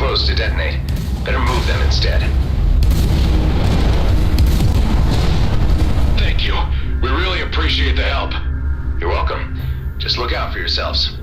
close to detonate. Better move them instead. Thank you. We really appreciate the help. You're welcome. Just look out for yourselves.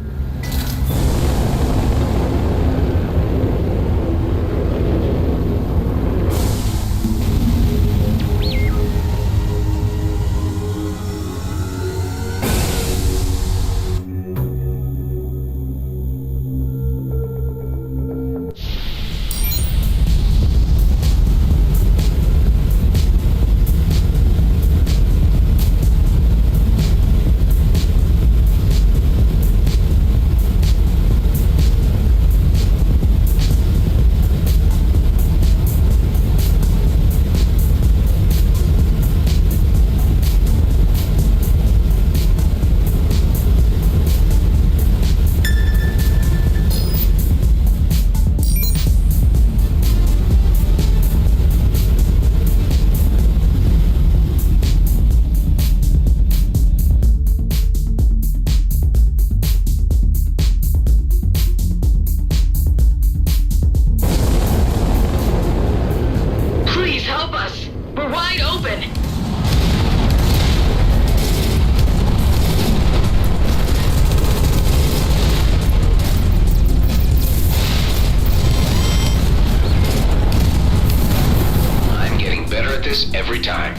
Every time.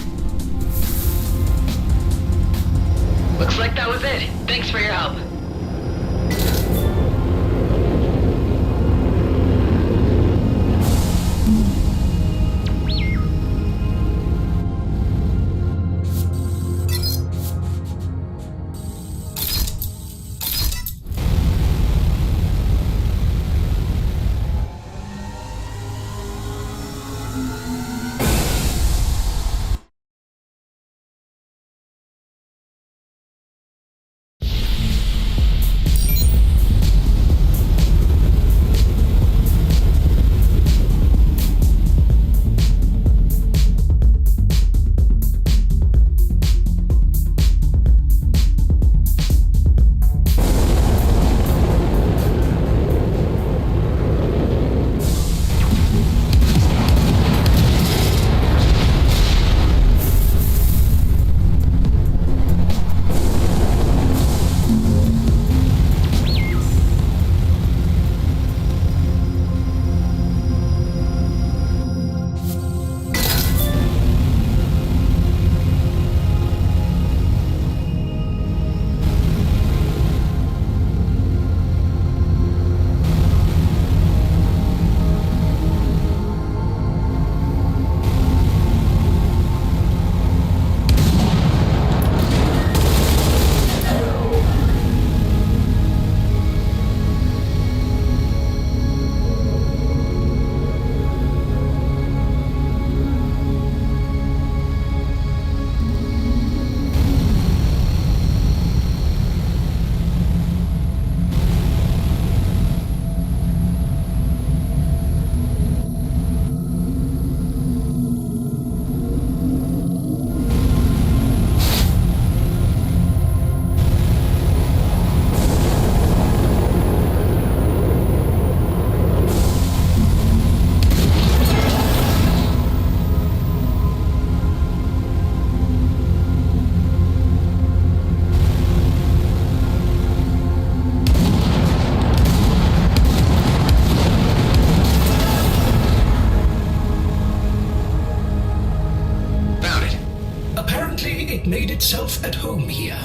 Looks like that was it. Thanks for your help. It made itself at home here.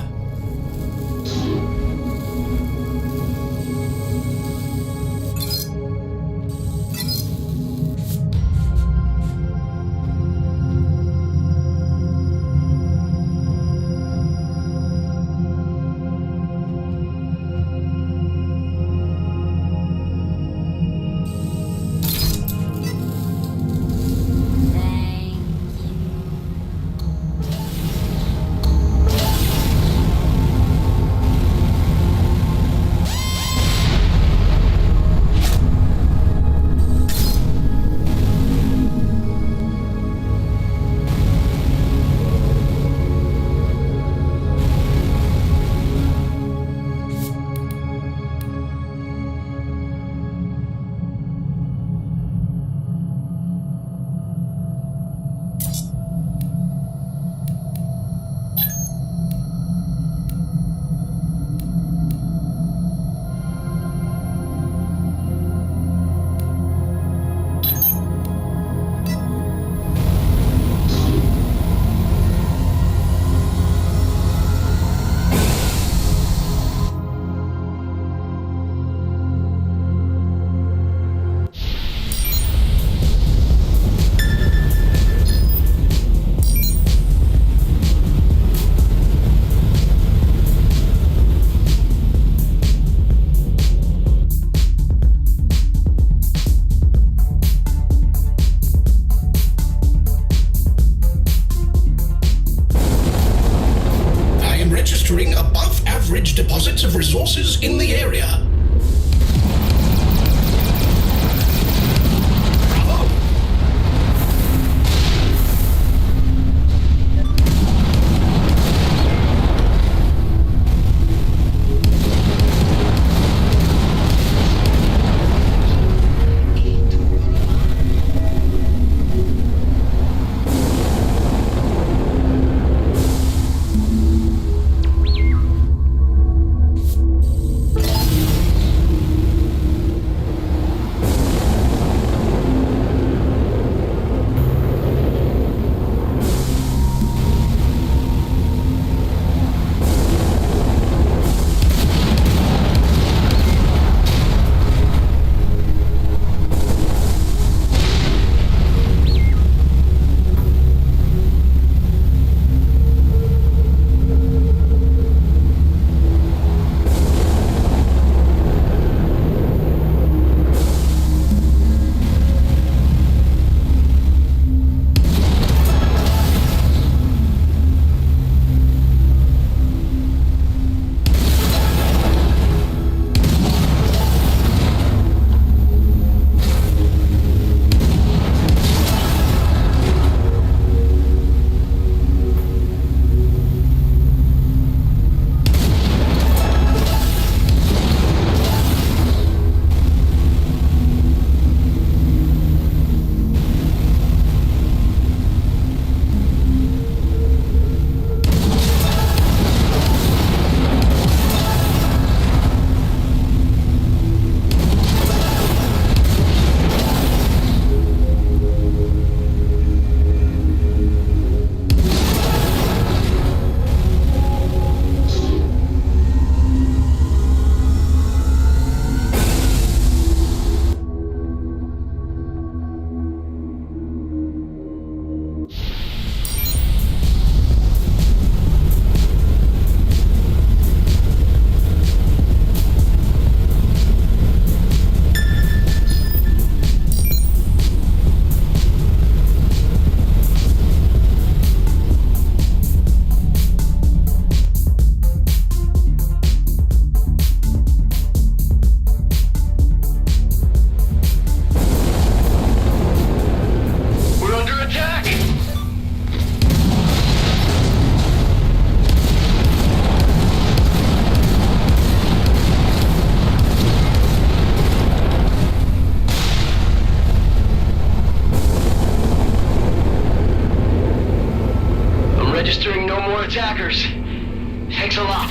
attackers. Thanks a lot.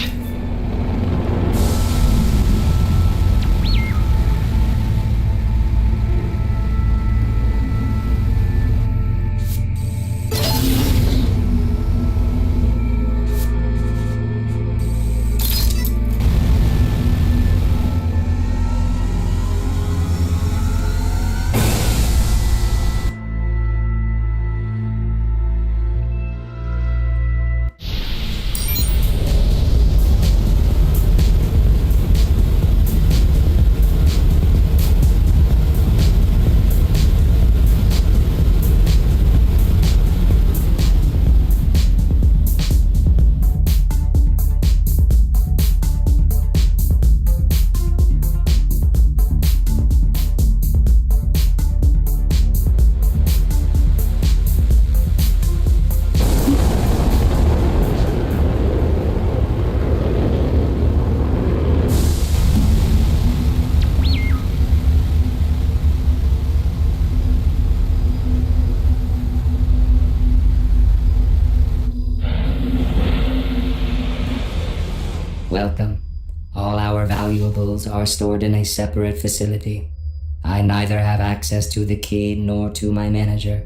Welcome. All our valuables are stored in a separate facility. I neither have access to the key nor to my manager.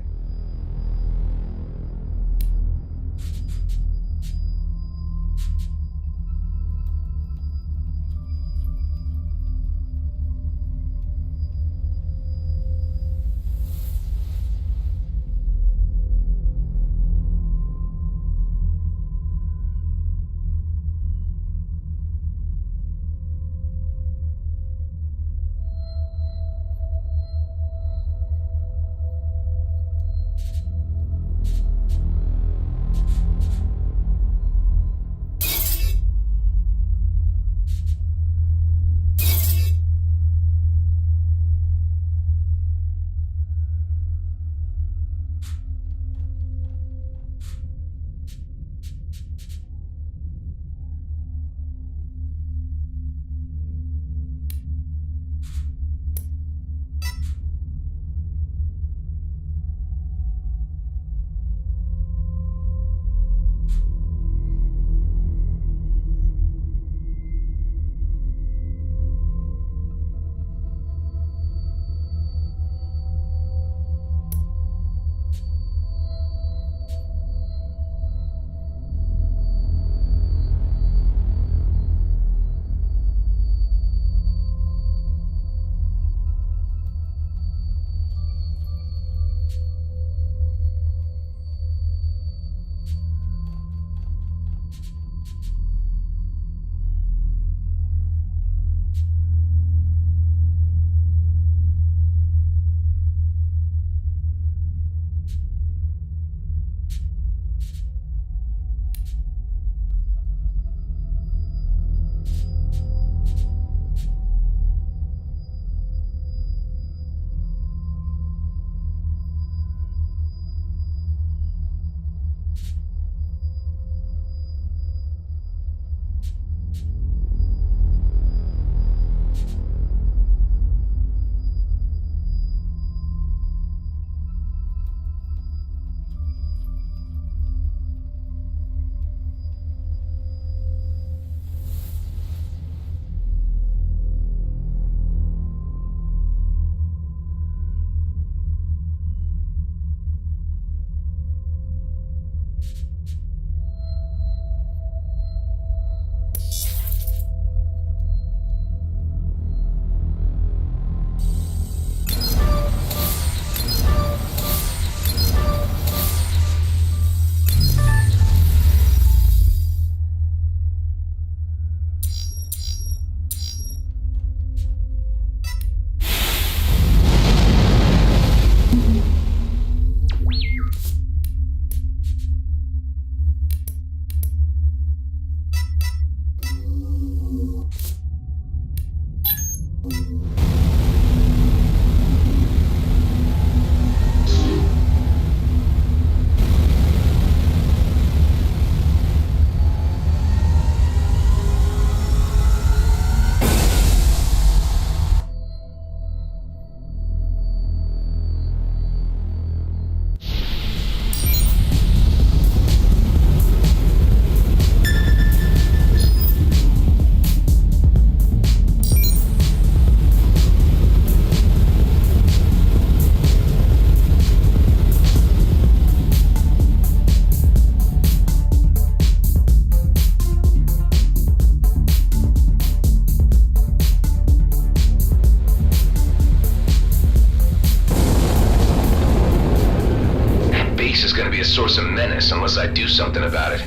source of menace unless I do something about it.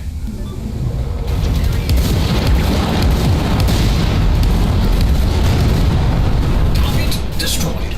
Target destroyed.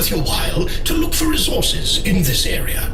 worth your while to look for resources in this area.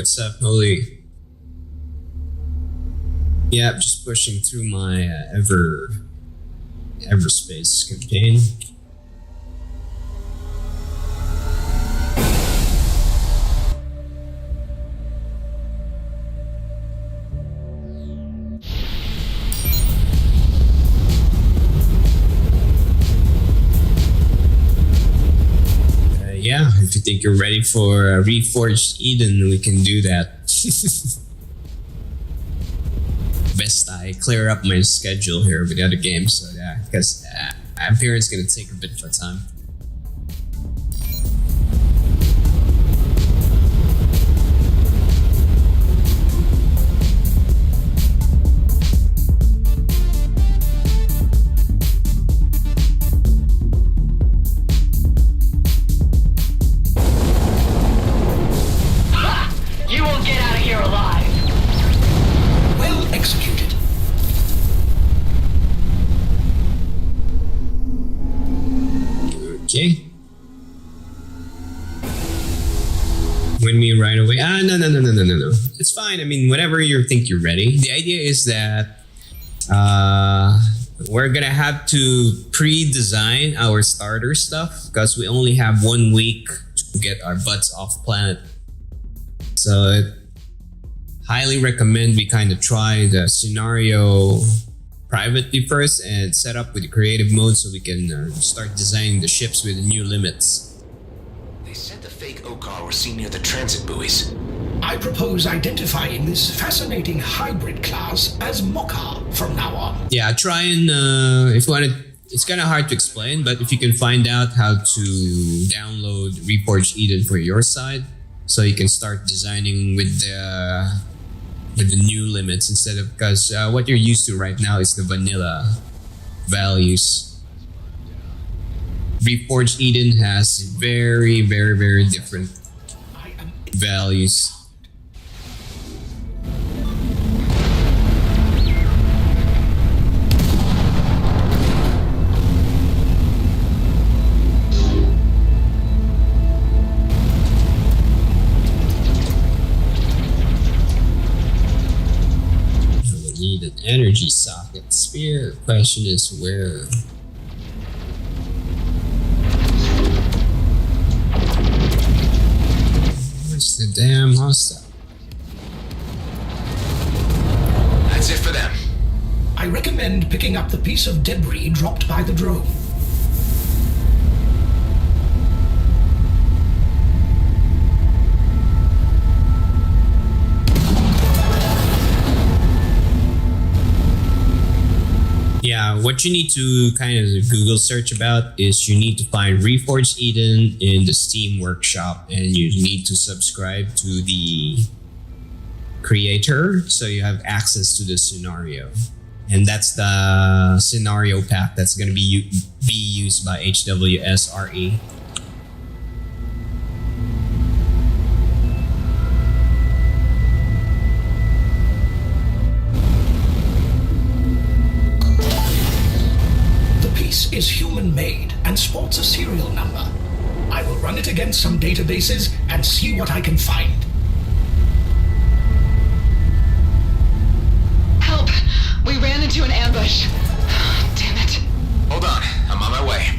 what's up, Holy? Yeah, just pushing through my Everspace campaign. Yeah, if you think you're ready for Reforged Eden, we can do that. Best I clear up my schedule here with the other games, so yeah, because I'm fearing it's gonna take a bit of time. You won't get out of here alive. Well executed. Okay. Win me right away. No. It's fine. I mean, whenever you think you're ready. The idea is that we're gonna have to pre-design our starter stuff because we only have 1 week to get our butts off planet. So I highly recommend we kind of try the scenario privately first and set up with the creative mode so we can start designing the ships with the new limits. They said the fake Okar were seen near the transit buoys. I propose identifying this fascinating hybrid class as Mokar from now on. Yeah, try and if you want to, it's kind of hard to explain, but if you can find out how to download Reforged Eden for your side, so you can start designing with the new limits instead of, because what you're used to right now is the vanilla values. Reforged Eden has very different values. Need an energy socket sphere. Question is where. Where's the damn hostile? That's it for them. I recommend picking up the piece of debris dropped by the drone. Yeah, what you need to kind of Google search about is you need to find Reforged Eden in the Steam Workshop, and you need to subscribe to the creator so you have access to the scenario. And that's the scenario pack that's going to be used by HWSRE. Is human-made and sports a serial number. I will run it against some databases and see what I can find. Help! We ran into an ambush. Damn it. Hold on, I'm on my way.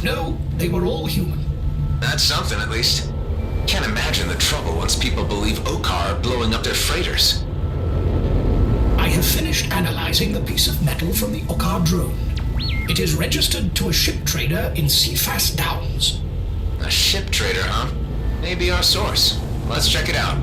No, they were all human. That's something, at least. Can't imagine the trouble once people believe Okar are blowing up their freighters. I have finished analyzing the piece of metal from the Okar drone. It is registered to a ship trader in Seafast Downs. A ship trader, huh? Maybe our source. Let's check it out.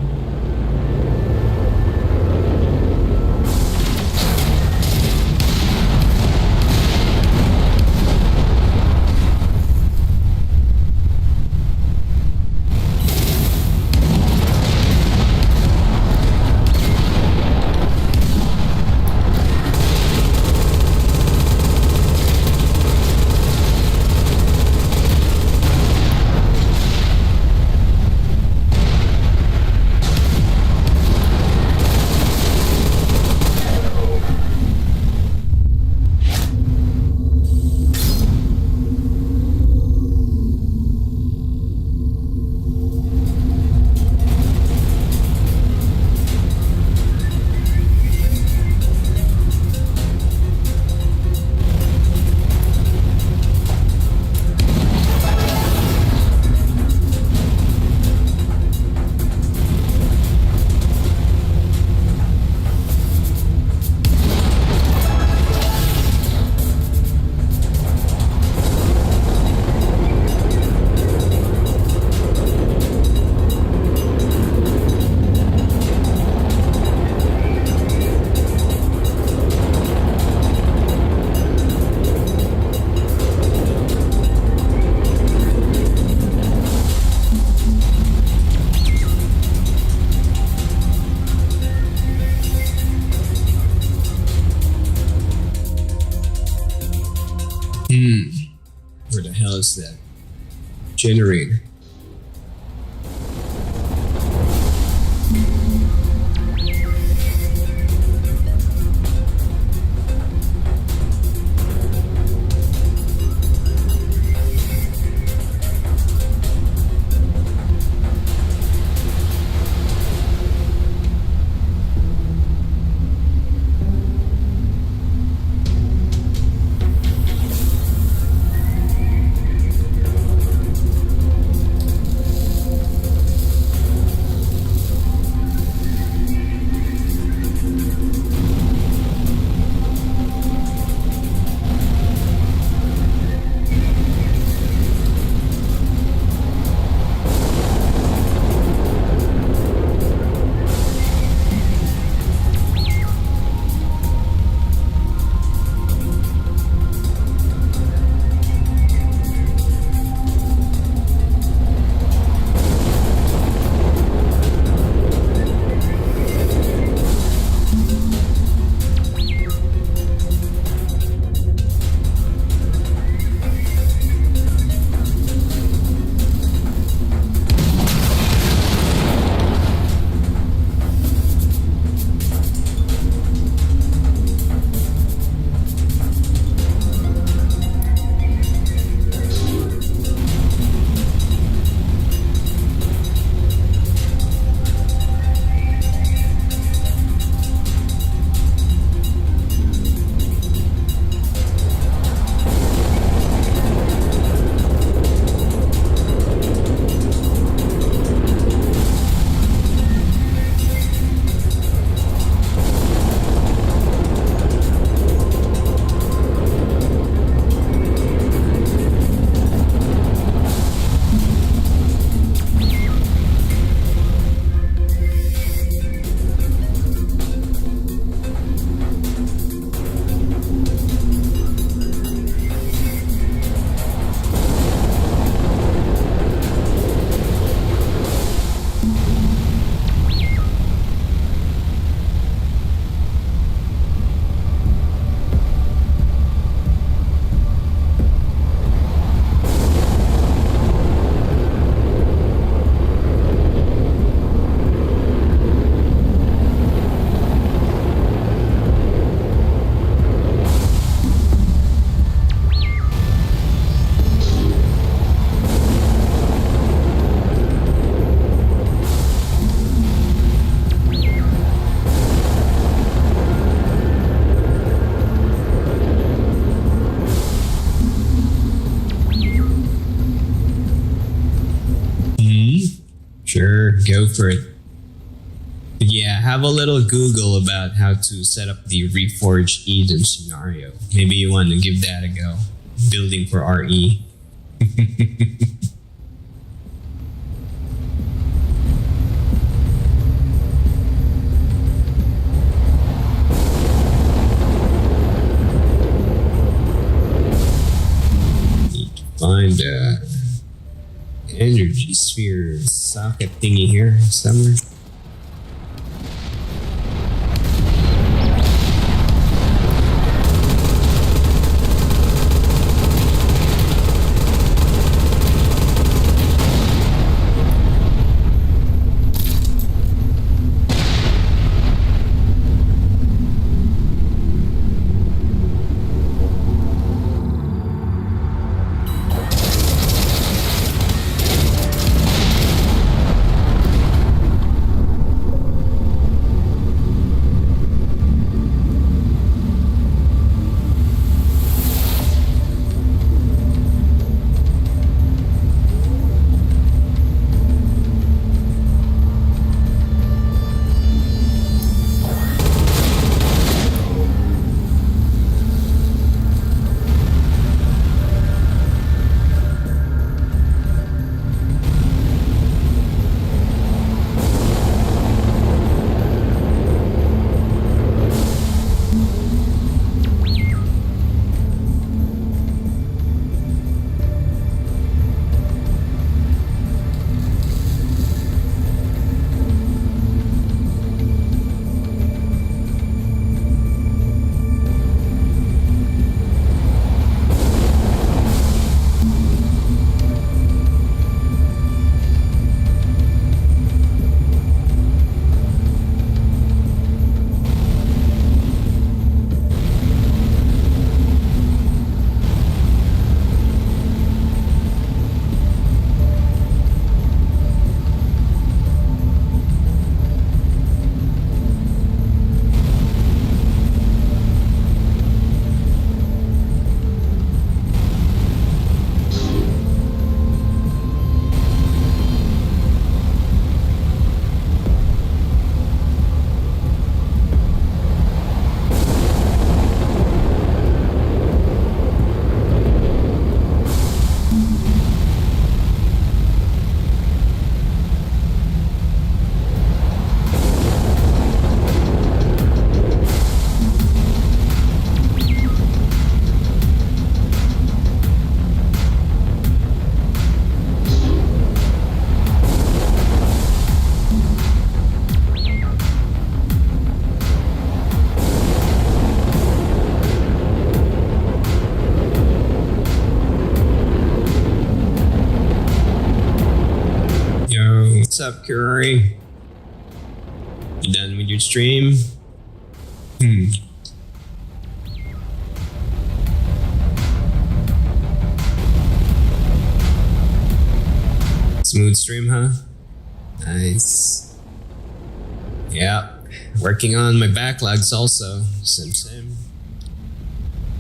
Where the hell is that generator? Sure, go for it. Did Yeah, have a little Google about how to set up the Reforged Eden scenario. Maybe you want to give that a go. Building for RE. Need to find a energy sphere socket thingy here somewhere. What's up, Curry? You done with your stream? Smooth stream, huh? Nice. Yeah, working on my backlogs also. Sim.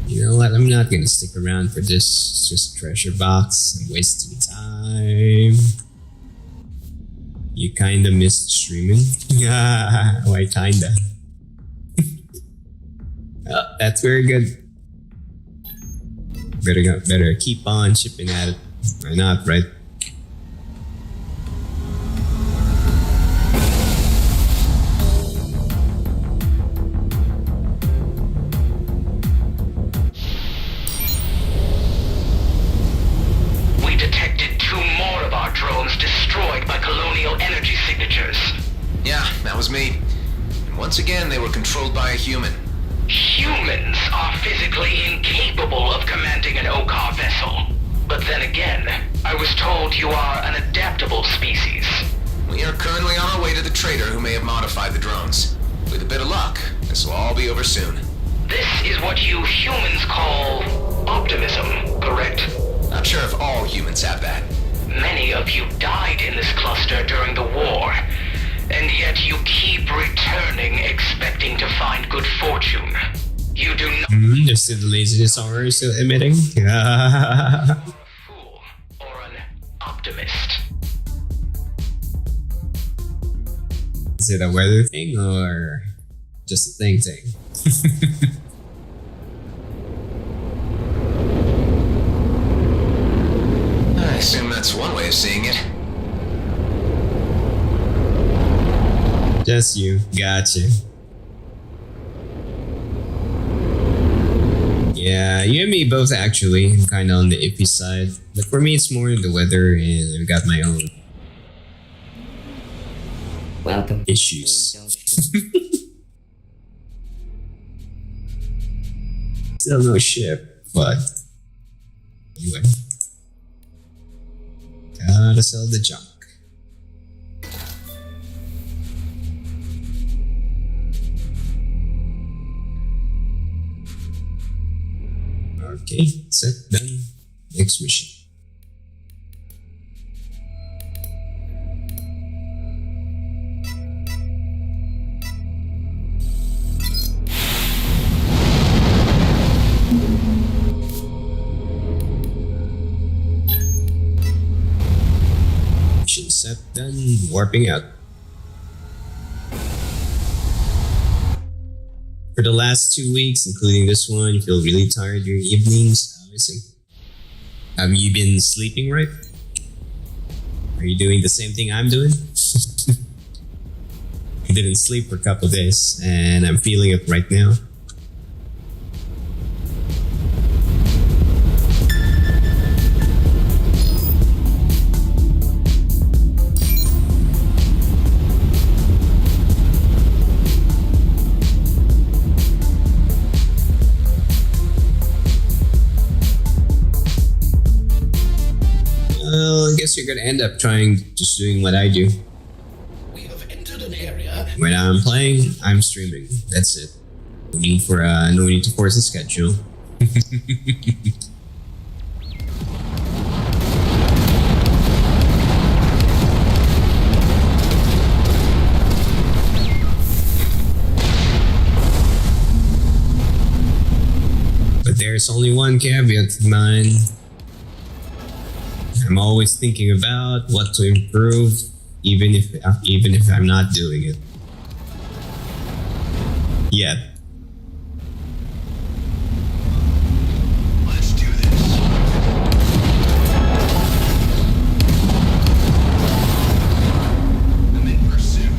You know what? I'm not gonna stick around for this. It's just a treasure box. I'm wasting time. You kinda missed streaming? Yeah, why kinda? Oh, that's very good. Better keep on chipping at it. Why not, right? Once again, they were controlled by a human. Humans are physically incapable of commanding an Okar vessel. But then again, I was told you are an adaptable species. We are currently on our way to the trader who may have modified the drones. With a bit of luck, this will all be over soon. This is what you humans call optimism, correct? Not sure if all humans have that. Many of you died in this cluster during the war. And yet you keep returning expecting to find good fortune. You do not... There's still the laziness aura still emitting. Fool or an optimist. Is it a weather thing or just a thing? I assume that's one way of seeing it. Just you. Gotcha. Yeah, you and me both actually. I'm kind of on the iffy side. But for me, it's more the weather and I've got my own Welcome. issues. Still no ship, but anyway. Gotta sell the junk. Okay, set, done. Next mission. Mission set, done. Warping out. For the last 2 weeks, including this one, you feel really tired during evenings. How is it? Have you been sleeping right? Are you doing the same thing I'm doing? I didn't sleep for a couple of days, and I'm feeling it right now. Well, I guess you're gonna end up trying just doing what I do. We have entered an area. When I'm playing, I'm streaming. That's it. No need to force a schedule. But there's only one caveat of mine. I'm always thinking about what to improve, even if I'm not doing it yet. Let's do this. I'm in pursuit.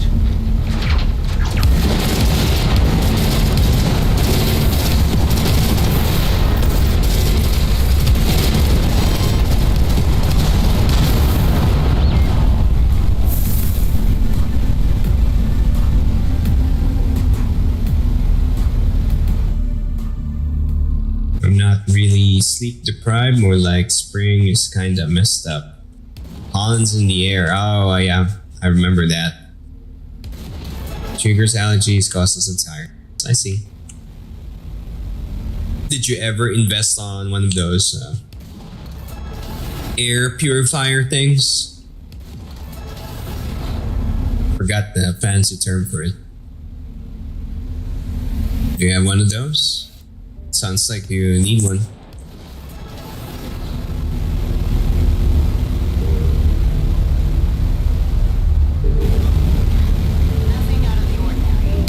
I'm not really sleep deprived, more like spring is kinda messed up. Pollen's in the air. Oh yeah, I remember that. Triggers allergies, causes us tired. I see. Did you ever invest on one of those air purifier things? Forgot the fancy term for it. Do you have one of those? Sounds like you need one. Nothing out of the ordinary.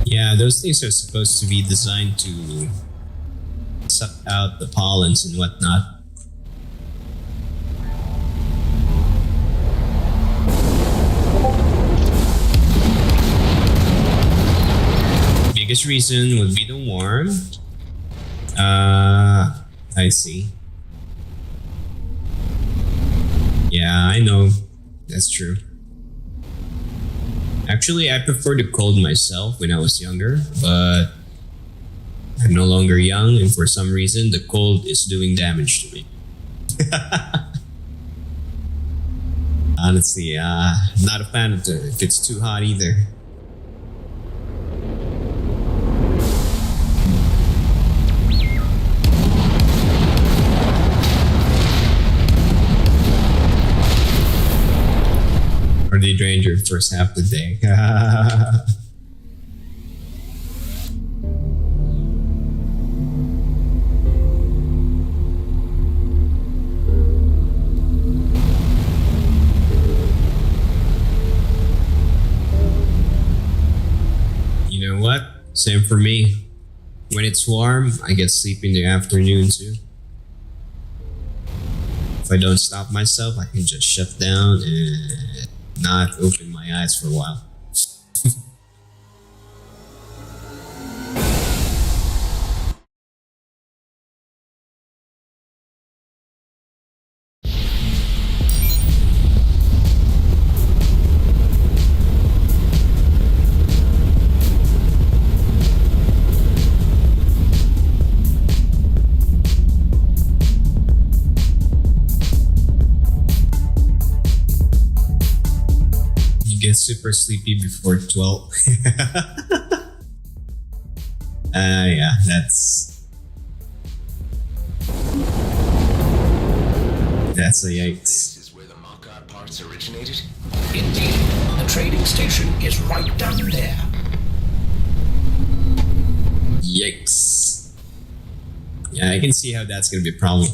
Yeah, those things are supposed to be designed to suck out the pollens and whatnot. Biggest reason would be the warmth. I see. Yeah, I know. That's true. Actually, I prefer the cold myself when I was younger, but I'm no longer young, and for some reason, the cold is doing damage to me. Honestly, not a fan of it if it's too hot either. Or they drained your first half of the day. You know what? Same for me. When it's warm, I get sleep in the afternoon too. If I don't stop myself, I can just shut down and not open my eyes for a while. Get super sleepy before 12. Yeah, that's a yikes. This is where the Mokar parts originated? Indeed, the trading station is right down there. Yikes. Yeah, I can see how that's gonna be a problem.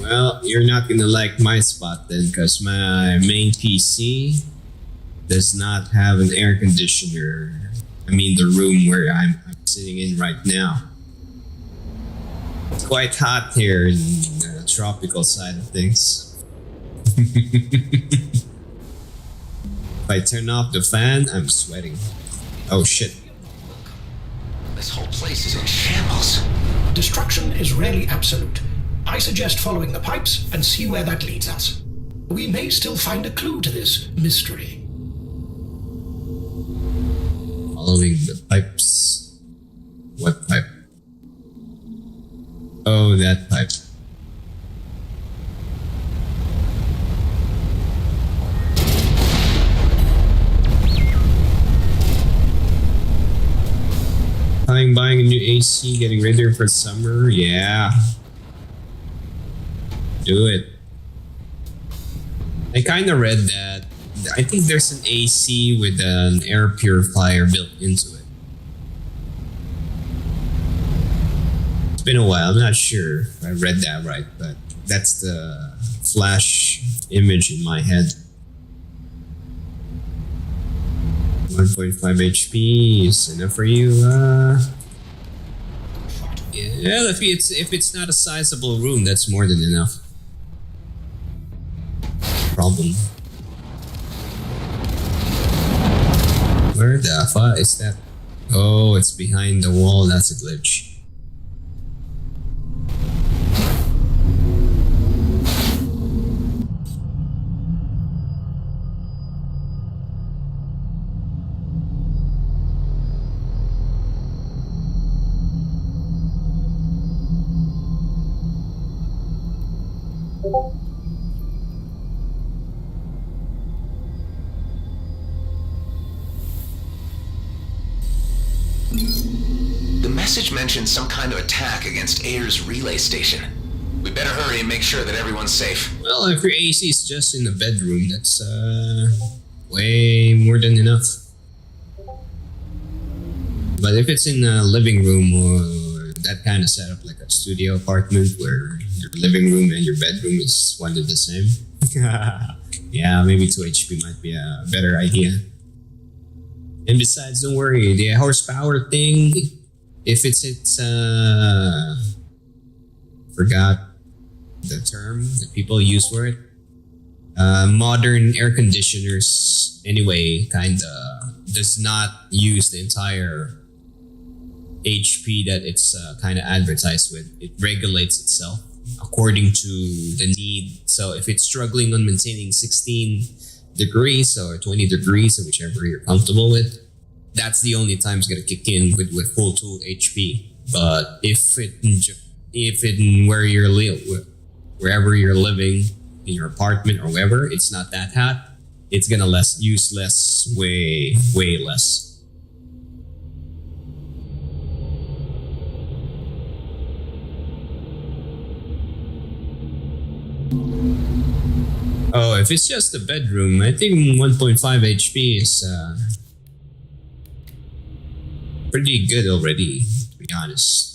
Well, you're not gonna like my spot then, because my main PC does not have an air conditioner. I mean, the room where I'm sitting in right now. It's quite hot here in the tropical side of things. If I turn off the fan, I'm sweating. Oh shit. This whole place is in shambles. Destruction is rarely absolute. I suggest following the pipes and see where that leads us. We may still find a clue to this mystery. Following the pipes. What pipe? Oh, that pipe. Buying a new AC, getting ready for summer. Yeah. Do it. I kind of read that. I think there's an AC with an air purifier built into it. It's been a while. I'm not sure if I read that right, but that's the flash image in my head. 1.5 HP is enough for you. Yeah, if it's not a sizable room, that's more than enough. Problem. Where the fuck is that? Oh, it's behind the wall. That's a glitch. The message mentioned some kind of attack against Ayer's relay station. We better hurry and make sure that everyone's safe. Well, if your AC is just in the bedroom, that's way more than enough. But if it's in a living room or that kind of setup, like a studio apartment where your living room and your bedroom is one and the same, yeah, maybe 2 HP might be a better idea. And besides, don't worry, the horsepower thing, if it's forgot the term that people use for it. Modern air conditioners, anyway, kinda does not use the entire HP that it's kinda advertised with. It regulates itself according to the need. So if it's struggling on maintaining 16 degrees or 20 degrees, or whichever you're comfortable with, that's the only time it's gonna kick in with full tool HP. But if wherever you're living, in your apartment or wherever, it's not that hot, it's gonna use way less. Oh, if it's just a bedroom, I think 1.5 HP is pretty good already, to be honest.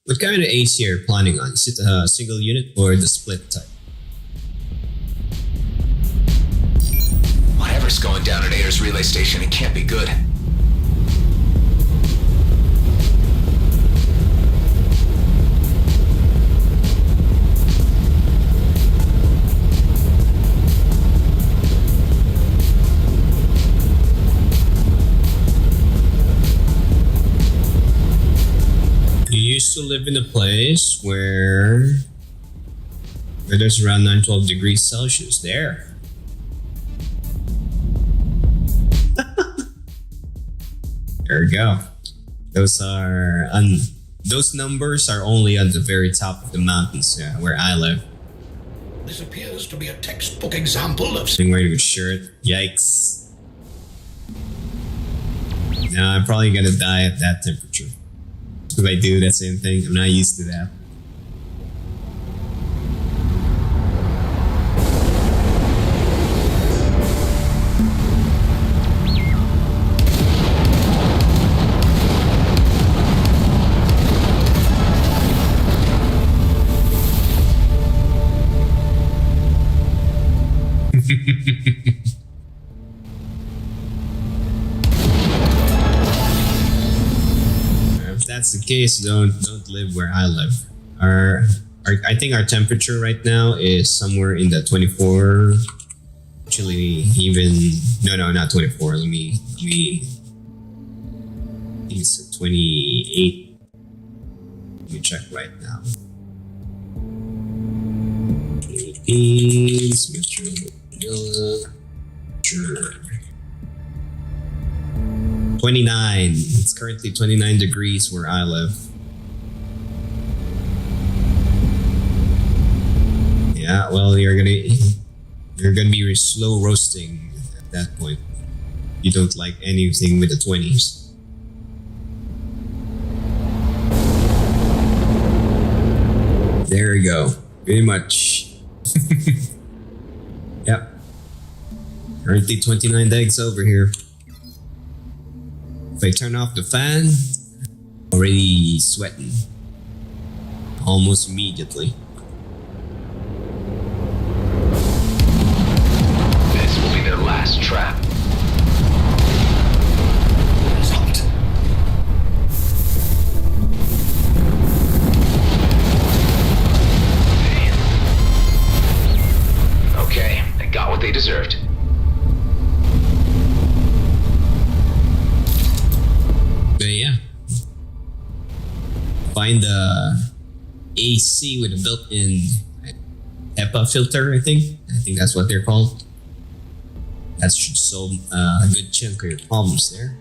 What kind of AC are you planning on? Is it a single unit or the split type? Whatever's going down at Ayer's relay station, it can't be good. Used to live in a place where there's around 9-12 degrees Celsius there. There we go. Those numbers are only on the very top of the mountains where I live. This appears to be a textbook example of... I'm wearing a shirt. Yikes. Now I'm probably gonna die at that temperature. If I do that same thing, I'm not used to that. If that's the case, don't live where I live. I think our temperature right now is somewhere in the 24. Actually, even no, not 24. Let me. I think it's 28. Let me check right now. Philippines, Metro Manila, sure. 29. It's currently 29 degrees where I live. Yeah, well, you're gonna be slow roasting at that point. You don't like anything with the 20s. There we go. Pretty much. Yep. Currently 29 degs over here. If I turn off the fan, already sweating. Almost immediately. This will be their last trap. Result. Okay, they got what they deserved. But yeah. Find the AC with a built-in HEPA filter, I think. I think that's what they're called. That should solve a good chunk of your problems there.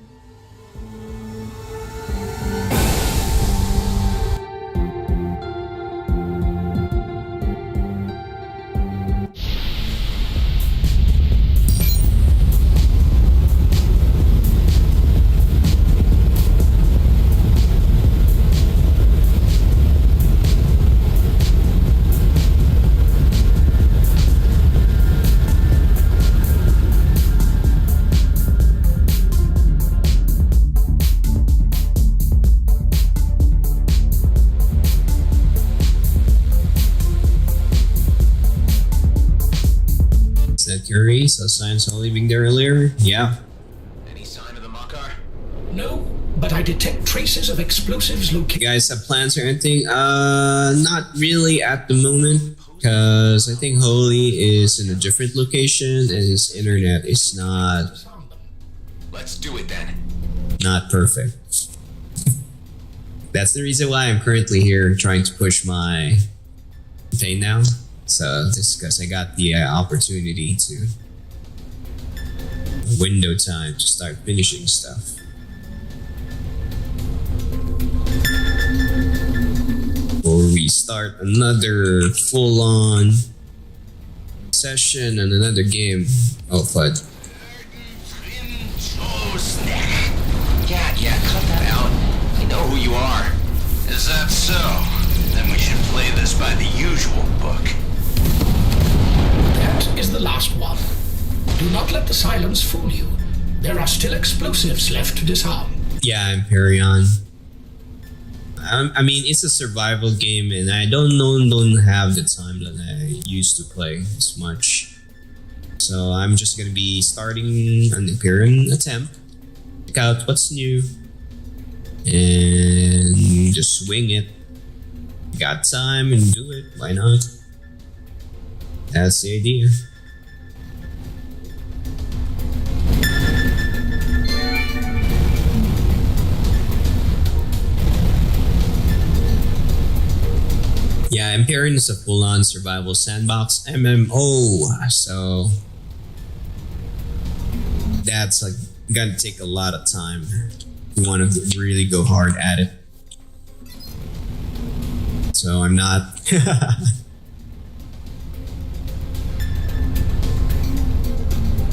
that Curry? So signs of leaving there earlier? Yeah. Any sign of the Makar? No, but I detect traces of explosives You located. guys have plans or anything? Not really at the moment. Because I think Holy is in a different location and his internet is not Let's do it then. perfect. That's the reason why I'm currently here trying to push my campaign now. So just because I got the opportunity to window time to start finishing stuff. Before we start another full-on session and another game. Oh, FUD. Yeah, cut that out. I know who you are. Is that so? Then we should play this by the usual book. That is the last one. Do not let the silence fool you. There are still explosives left to disarm. Yeah, Empyrean. I mean, it's a survival game, and I don't have the time that I used to play as much. So I'm just gonna be starting an Empyrean attempt. Check out what's new, and just swing it. You got time and do it. Why not? That's the idea. Yeah, Empyrean is a full-on survival sandbox MMO, so that's like gonna take a lot of time if you want to really go hard at it. So I'm not.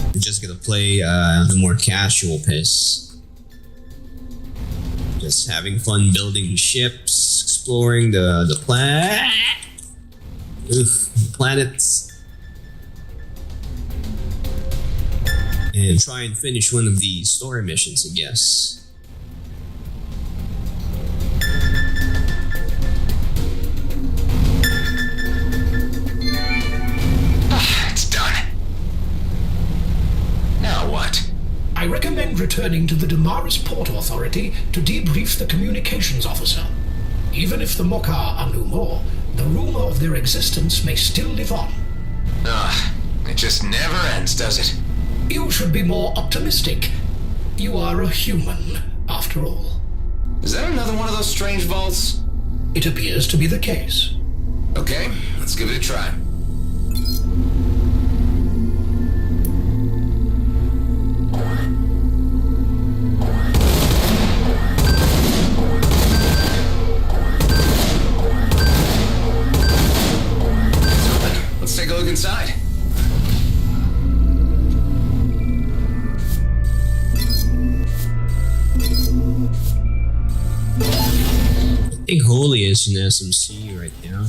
I'm just gonna play the more casual pace. Just having fun building ships, exploring the planets, and try and finish one of the story missions, I guess. It's done. Now what? I recommend returning to the Damaris Port Authority to debrief the communications officer. Even if the Mokar are no more, the rumor of their existence may still live on. It just never ends, does it? You should be more optimistic. You are a human, after all. Is that another one of those strange vaults? It appears to be the case. Okay, let's give it a try. Let's take a look inside. I think Holy is in SMC right now.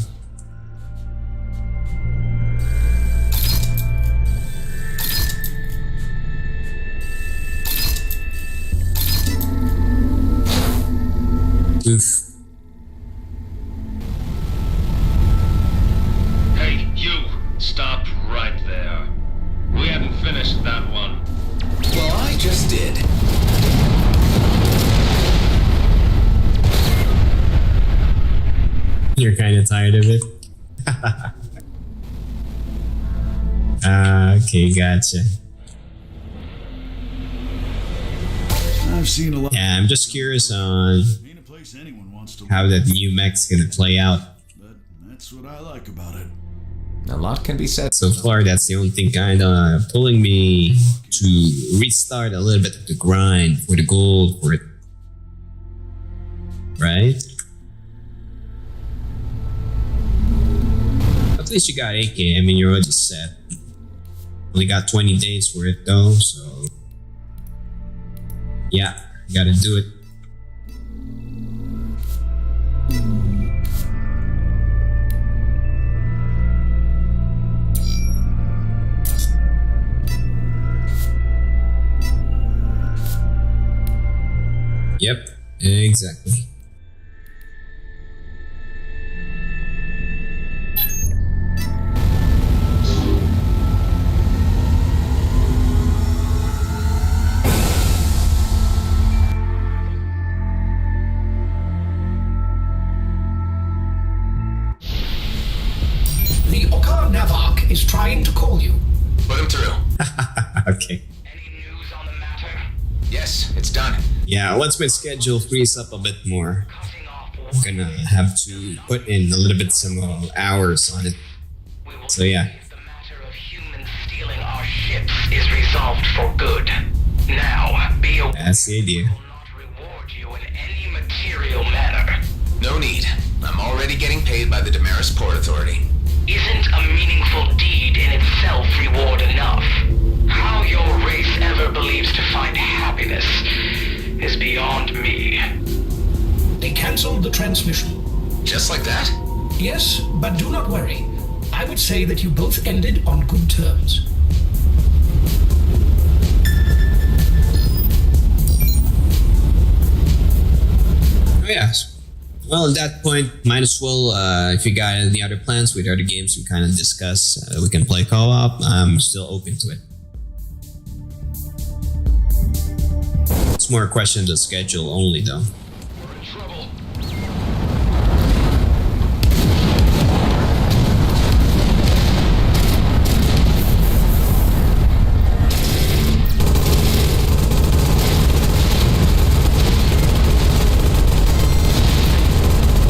Oof. Hey, you! Stop right there. We haven't finished that one. Well, I just did. You're kind of tired of it? Okay, gotcha. I've seen a lot. Yeah, I'm just curious on Ain't a place anyone wants to how that new mech's gonna play out. but that's what I like about it. A lot can be said. So far, that's the only thing kind of pulling me to restart a little bit of the grind for the gold for it. Right? At least you got 8K. I mean, you're already set. Only got 20 days for it though, so yeah, gotta do it. Yep, exactly. trying to call you. Put him through. Okay. Any news on the matter? Yes, it's done. Yeah, once my schedule frees up a bit more, Cutting off I'm gonna have to put in a little bit some hours on it. We will So yeah. see if the matter of humans stealing our ships is resolved for good. Now, be aware That's the idea. we will not reward you in any material manner. No need. I'm already getting paid by the Damaris Port Authority. Isn't a meaningful deed in itself reward enough? How your race ever believes to find happiness is beyond me. They cancelled the transmission. Just like that? Yes, but do not worry. I would say that you both ended on good terms. Oh yeah. Well, at that point, might as well, if you got any other plans with other games we kind of discuss, we can play co-op. I'm still open to it. It's more a question of the schedule only, though. We're in trouble.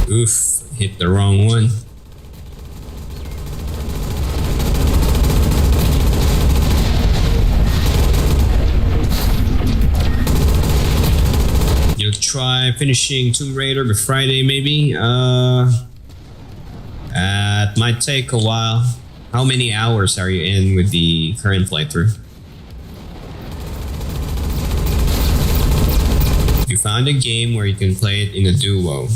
Oof, hit the wrong one. You'll try finishing Tomb Raider by Friday, maybe? It might take a while. How many hours are you in with the current playthrough? You found a game where you can play it in a duo.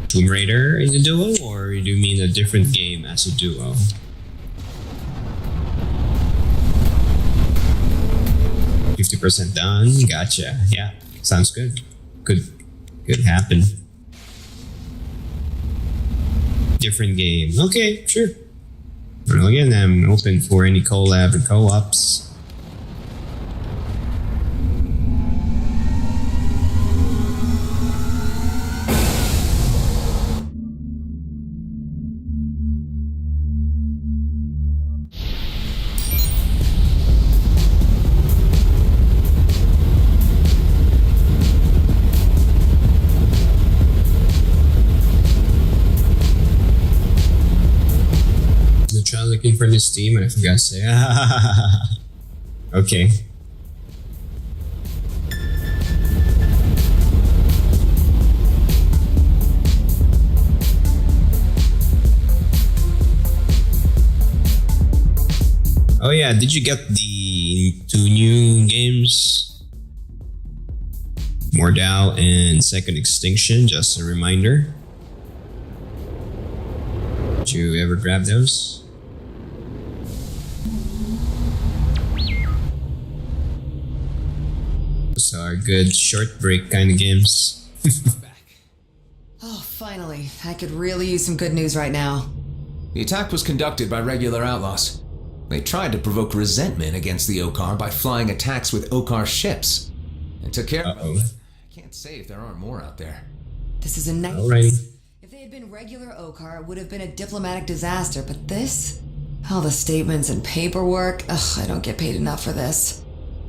Tomb Raider in a duo, or do you mean a different game as a duo? %50 done. Gotcha. Yeah, sounds good. Could happen. Different game. Okay, sure. Well, again, I'm open for any collab and co-ops. Try looking for this team and I forgot to say. Okay. Oh yeah, did you get the 2 new games? Mordau and Second Extinction, just a reminder. Did you ever grab those? Those are good short break kind of games. Oh, finally. I could really use some good news right now. The attack was conducted by regular outlaws. They tried to provoke resentment against the Okar by flying attacks with Okar ships, and took care of it. I can't say if there aren't more out there. This is a nice. Alrighty. If they had been regular Okar, it would have been a diplomatic disaster, but this? All the statements and paperwork. Ugh, I don't get paid enough for this.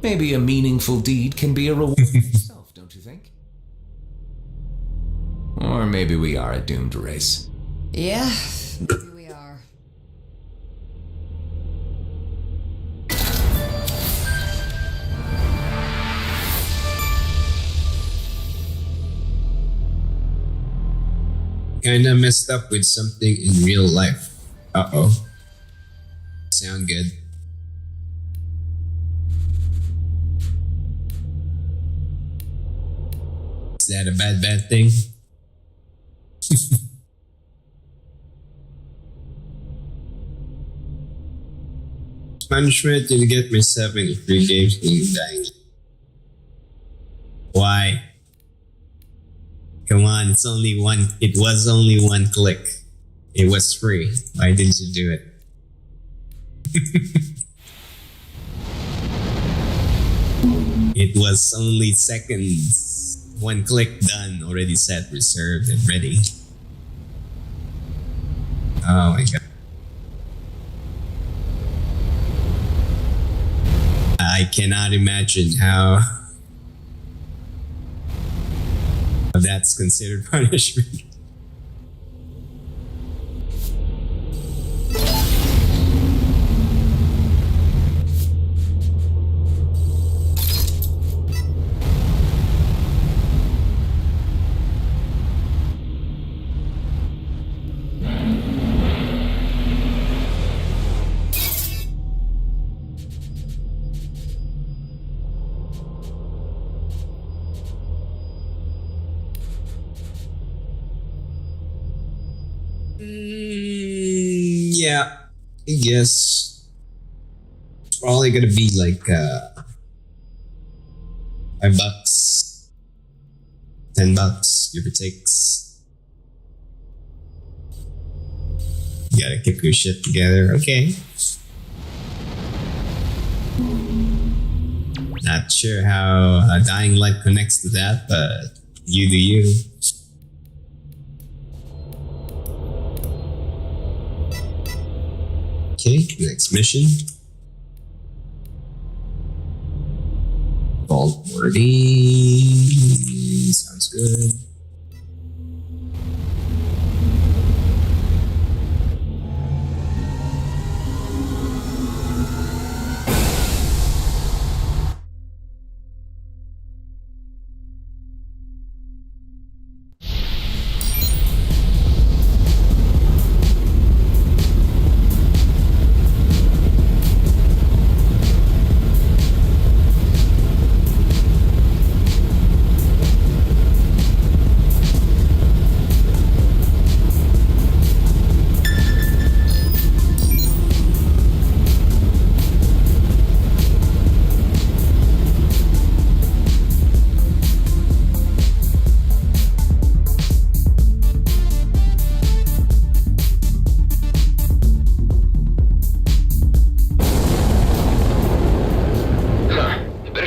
Maybe a meaningful deed can be a reward for itself, don't you think? Or maybe we are a doomed race. Yeah, maybe we are. Kinda messed up with something in real life. Uh-oh. Sound good. Is that a bad thing? Punishment to get myself in 3 games in dying. Why? Come on, it's only one. It was only 1 click. It was free. Why didn't you do it? It was only seconds. 1 click done. Already set, reserved, and ready. Oh my god. I cannot imagine how that's considered punishment. Yeah, I guess it's probably gonna be like $5, $10, give or takes. You gotta keep your shit together, okay? Not sure how Dying Light connects to that, but you do you. Okay, next mission. Vault worthy. Sounds good.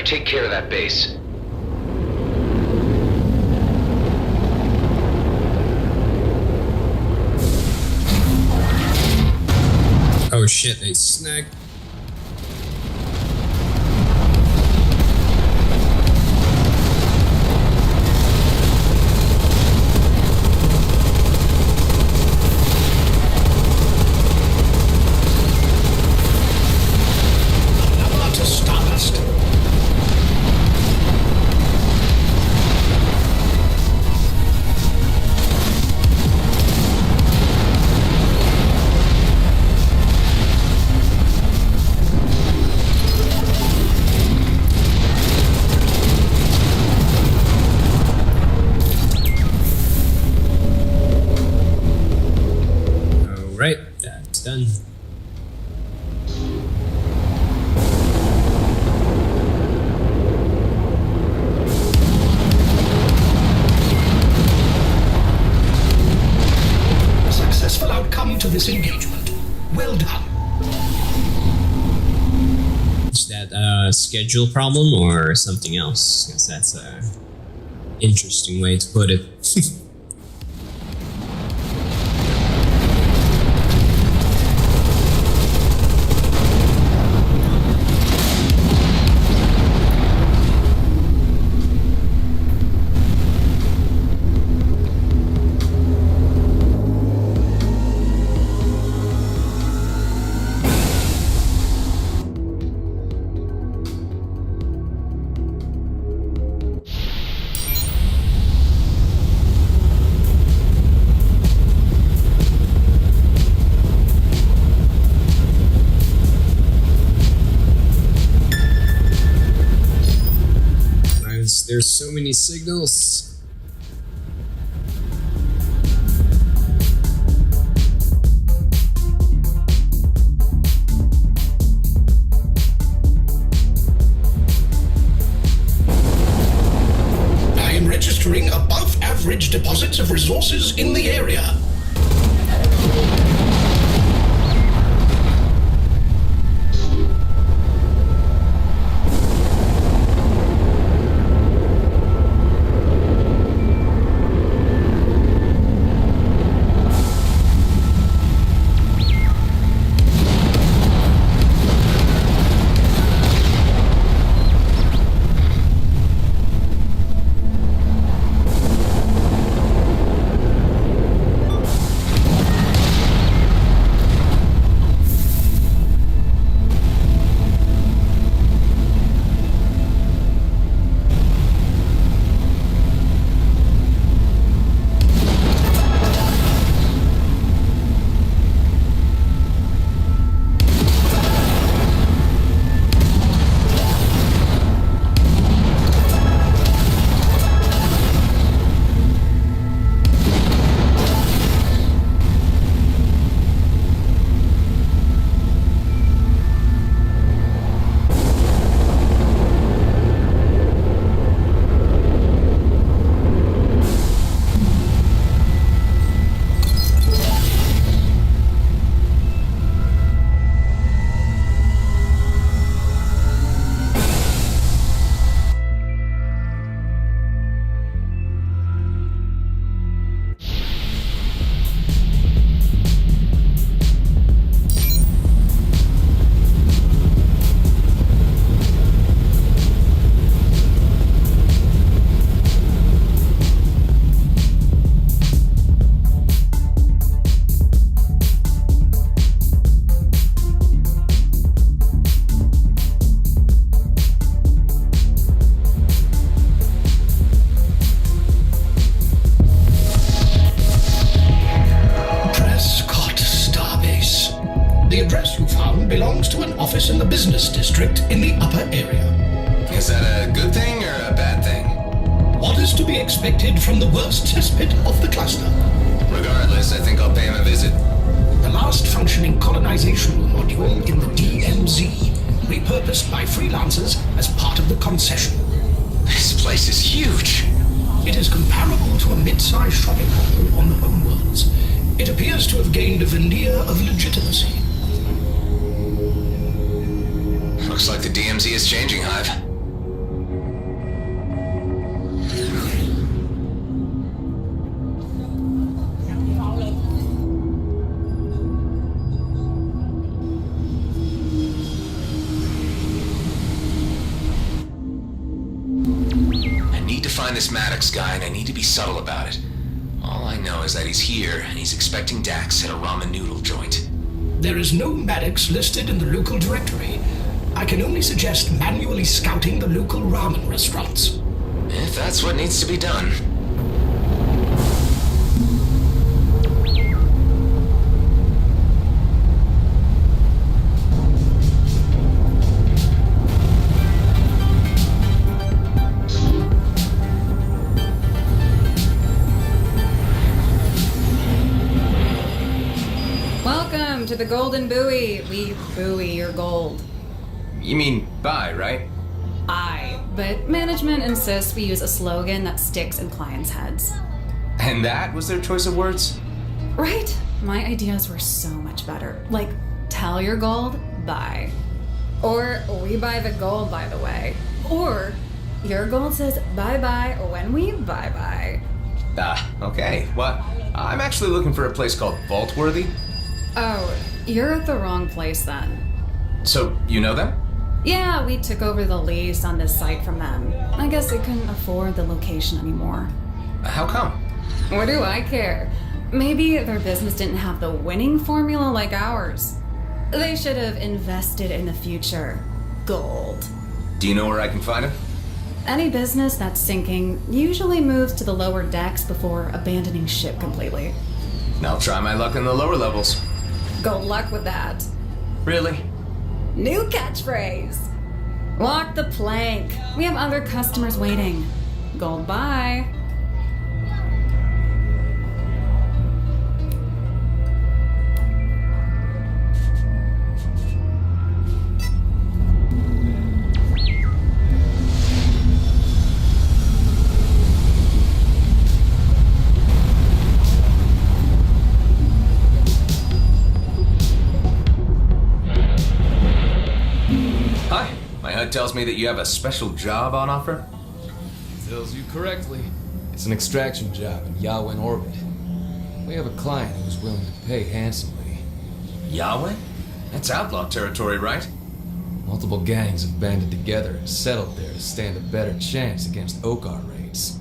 Take care of that base. Oh shit, they snagged. Done. A successful outcome to this engagement. Well done. Is that a schedule problem or something else? Because that's a interesting way to put it. There's so many signals. I am registering above average deposits of resources in the area. The address you found belongs to an office in the business district in the upper area. Is that a good thing or a bad thing? What is to be expected from the worst cesspit of the cluster? Regardless, I think I'll pay him a visit. The last functioning colonization module in the DMZ, repurposed by freelancers as part of the concession. This place is huge. It is comparable to a mid-sized shopping mall on the homeworlds. It appears to have gained a veneer of legitimacy. Looks like the DMZ is changing, Hive. I need to find this Maddox guy, and I need to be subtle about it. All I know is that he's here, and he's expecting Dax at a ramen noodle joint. There is no Maddox listed in the local directory. I can only suggest manually scouting the local ramen restaurants. If that's what needs to be done. Welcome to the Golden Buoy. We buoy your gold. You mean buy, right? Aye, but management insists we use a slogan that sticks in clients' heads. And that was their choice of words? Right? My ideas were so much better. Like, tell your gold, buy. Or, we buy the gold, by the way. Or, your gold says bye-bye when we bye-bye. Okay. What? I'm actually looking for a place called Vaultworthy. Oh, you're at the wrong place then. So, you know them? Yeah, we took over the lease on this site from them. I guess they couldn't afford the location anymore. How come? What do I care? Maybe their business didn't have the winning formula like ours. They should have invested in the future. Gold. Do you know where I can find it? Any business that's sinking usually moves to the lower decks before abandoning ship completely. I'll try my luck in the lower levels. Good luck with that. Really? New catchphrase. Walk the plank. We have other customers waiting. Gold bye. Hi. My HUD tells me that you have a special job on offer. Tells you correctly. It's an extraction job in Yawin orbit. We have a client who's willing to pay handsomely. Yahweh? That's outlaw territory, right? Multiple gangs have banded together and settled there to stand a better chance against Okar raids.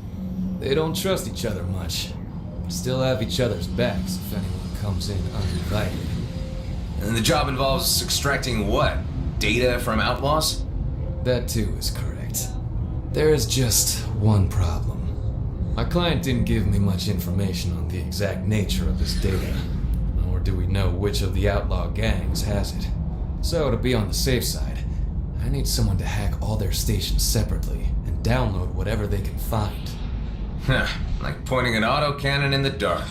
They don't trust each other much, but still have each other's backs if anyone comes in uninvited. And the job involves extracting what? Data from outlaws? That too is correct. There is just one problem. My client didn't give me much information on the exact nature of this data, nor do we know which of the outlaw gangs has it. So to be on the safe side, I need someone to hack all their stations separately and download whatever they can find. Like pointing an autocannon in the dark.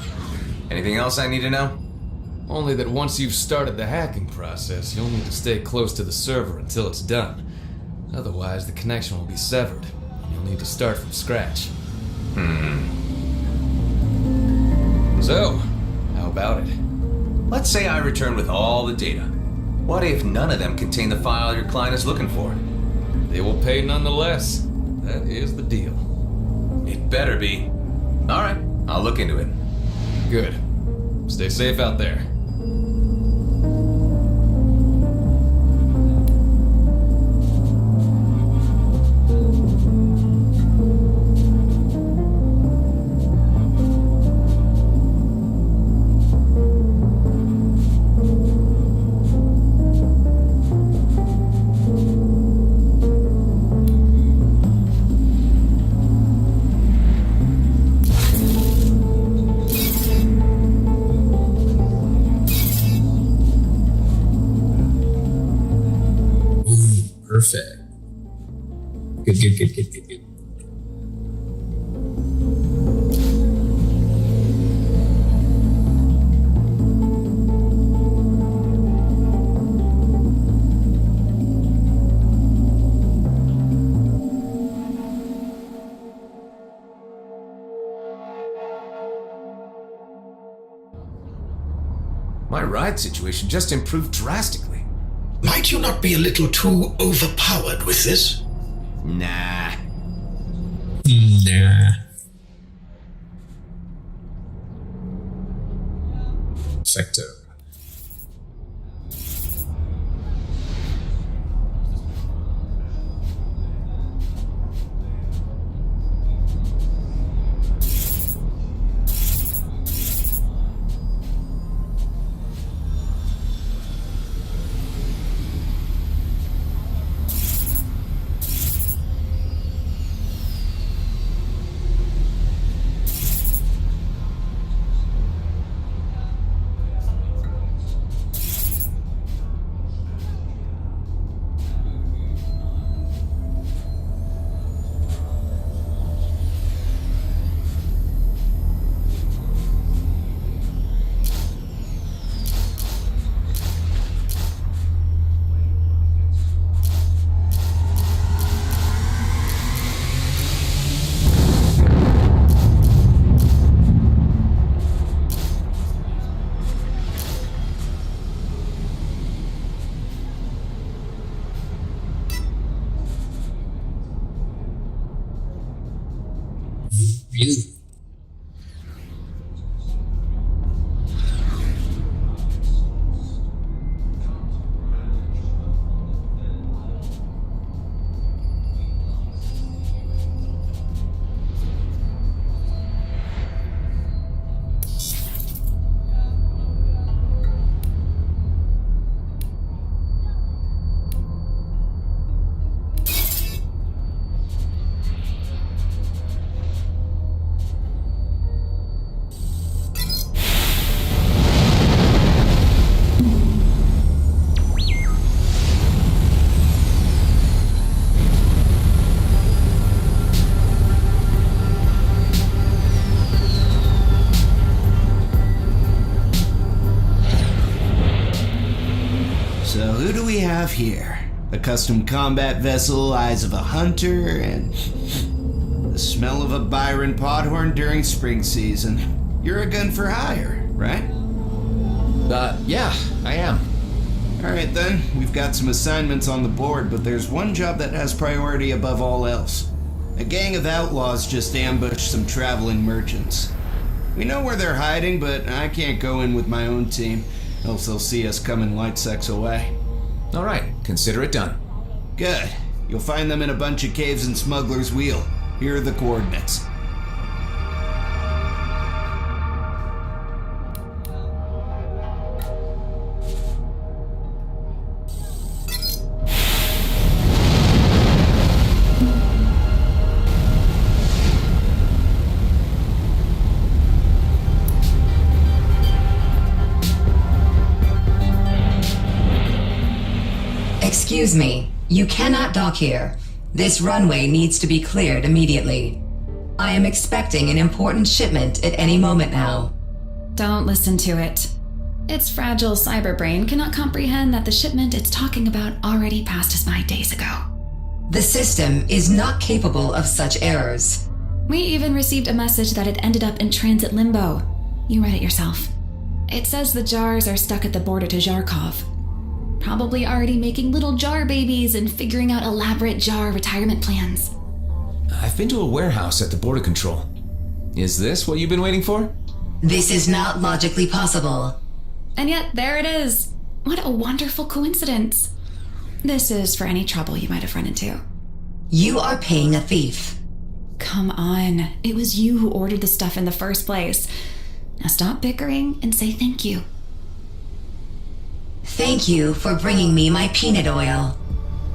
Anything else I need to know? Only that once you've started the hacking process, you'll need to stay close to the server until it's done. Otherwise, the connection will be severed, and you'll need to start from scratch. So, how about it? Let's say I return with all the data. What if none of them contain the file your client is looking for? They will pay nonetheless. That is the deal. It better be. Alright, I'll look into it. Good. Stay safe out there. Perfect. Good. My ride situation just improved drastically. Might you not be a little too overpowered with this? Nah. Perfecto. Really? So who do we have here? A custom combat vessel, eyes of a hunter, and the smell of a Byron podhorn during spring season. You're a gun for hire, right? Yeah, I am. Alright then, we've got some assignments on the board, but there's one job that has priority above all else. A gang of outlaws just ambushed some traveling merchants. We know where they're hiding, but I can't go in with my own team, else they'll see us coming light sex away. Alright, consider it done. Good. You'll find them in a bunch of caves in Smuggler's Wheel. Here are the coordinates. Excuse me, you cannot dock here. This runway needs to be cleared immediately. I am expecting an important shipment at any moment now. Don't listen to it. Its fragile cyber brain cannot comprehend that the shipment it's talking about already passed us by days ago. The system is not capable of such errors. We even received a message that it ended up in transit limbo. You read it yourself. It says the jars are stuck at the border to Zharkov. Probably already making little jar babies and figuring out elaborate jar retirement plans. I've been to a warehouse at the border control. Is this what you've been waiting for? This is not logically possible. And yet, there it is. What a wonderful coincidence. This is for any trouble you might have run into. You are paying a thief. Come on. It was you who ordered the stuff in the first place. Now stop bickering and say thank you. Thank you for bringing me my peanut oil.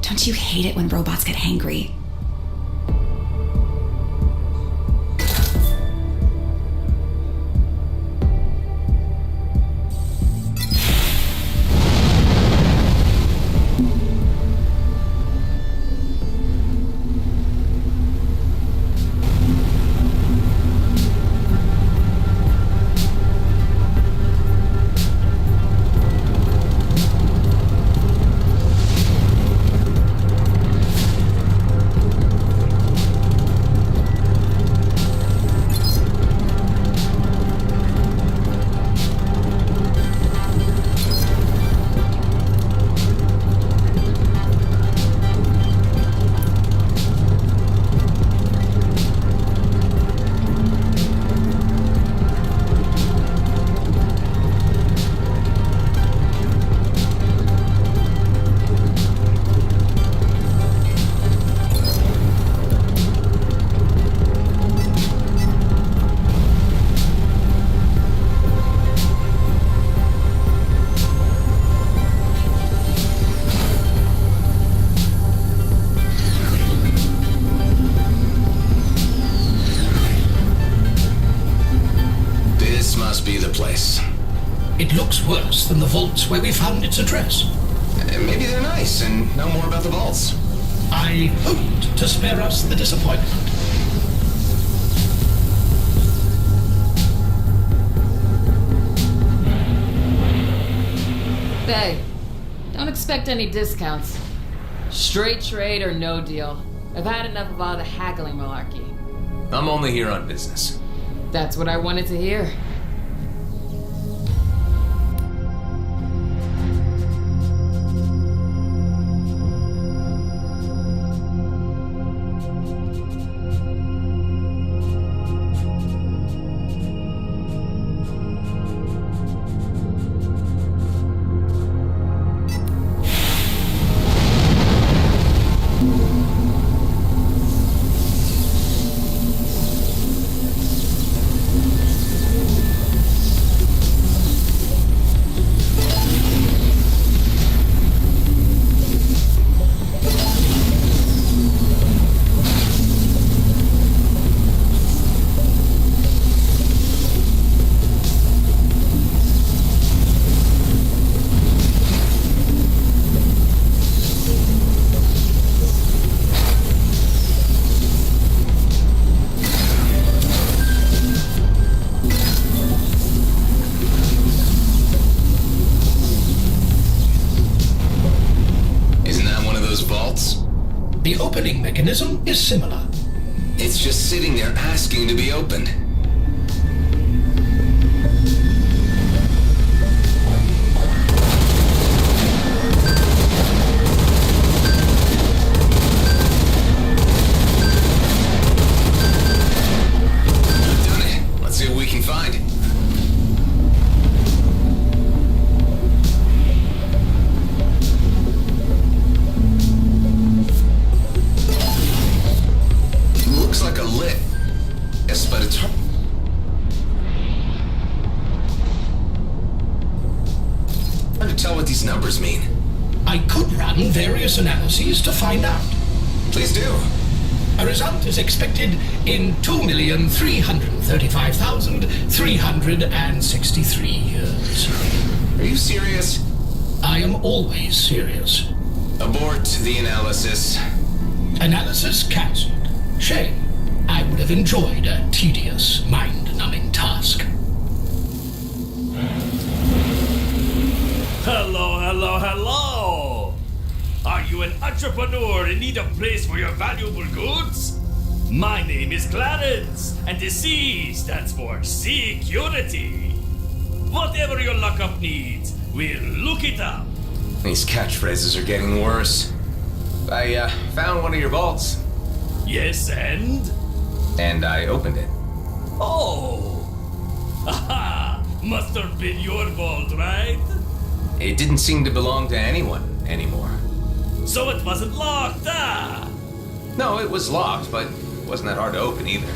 Don't you hate it when robots get hangry? it's worse than the vaults where we found its address. Maybe they're nice and know more about the vaults. I hoped to spare us the disappointment. Hey, don't expect any discounts. Straight trade or no deal. I've had enough of all the haggling malarkey. I'm only here on business. That's what I wanted to hear. The opening mechanism is similar. It's just sitting there asking to be opened. Done it. Let's see what we can find. Looks like a lit. Yes, but it's hard to tell what these numbers mean. I could run various analyses to find out. Please do. A result is expected in 2,335,363 years. Are you serious? I am always serious. Abort the analysis. Analysis cancelled. Shame. I would have enjoyed a tedious, mind-numbing task. Hello, hello, hello! Are you an entrepreneur in need of place for your valuable goods? My name is Clarence, and the C stands for security. Whatever your lockup needs, we'll look it up. These catchphrases are getting worse. I found one of your vaults. Yes, and? And I opened it. Oh! Aha! Must have been your vault, right? It didn't seem to belong to anyone anymore. So it wasn't locked, ah? No, it was locked, but it wasn't that hard to open either.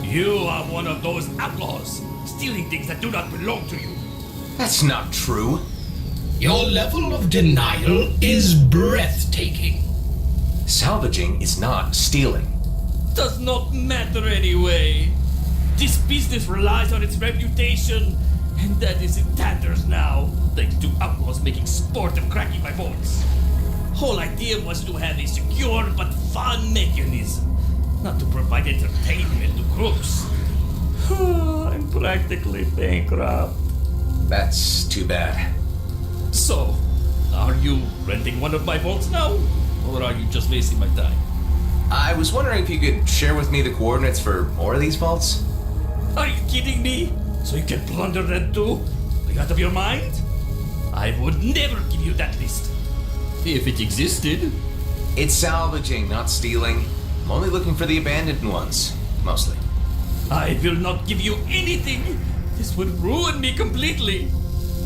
You are one of those outlaws, stealing things that do not belong to you. That's not true. Your level of denial is breathtaking. Salvaging is not stealing. Does not matter anyway. This business relies on its reputation, and that is in tatters now, thanks to outlaws making sport of cracking my vaults. Whole idea was to have a secure but fun mechanism, not to provide entertainment to crooks. I'm practically bankrupt. That's too bad. So, are you renting one of my vaults now? Or are you just wasting my time? I was wondering if you could share with me the coordinates for more of these vaults? Are you kidding me? So you can plunder them too? Are you out of your mind? I would never give you that list. If it existed. It's salvaging, not stealing. I'm only looking for the abandoned ones, mostly. I will not give you anything. This would ruin me completely.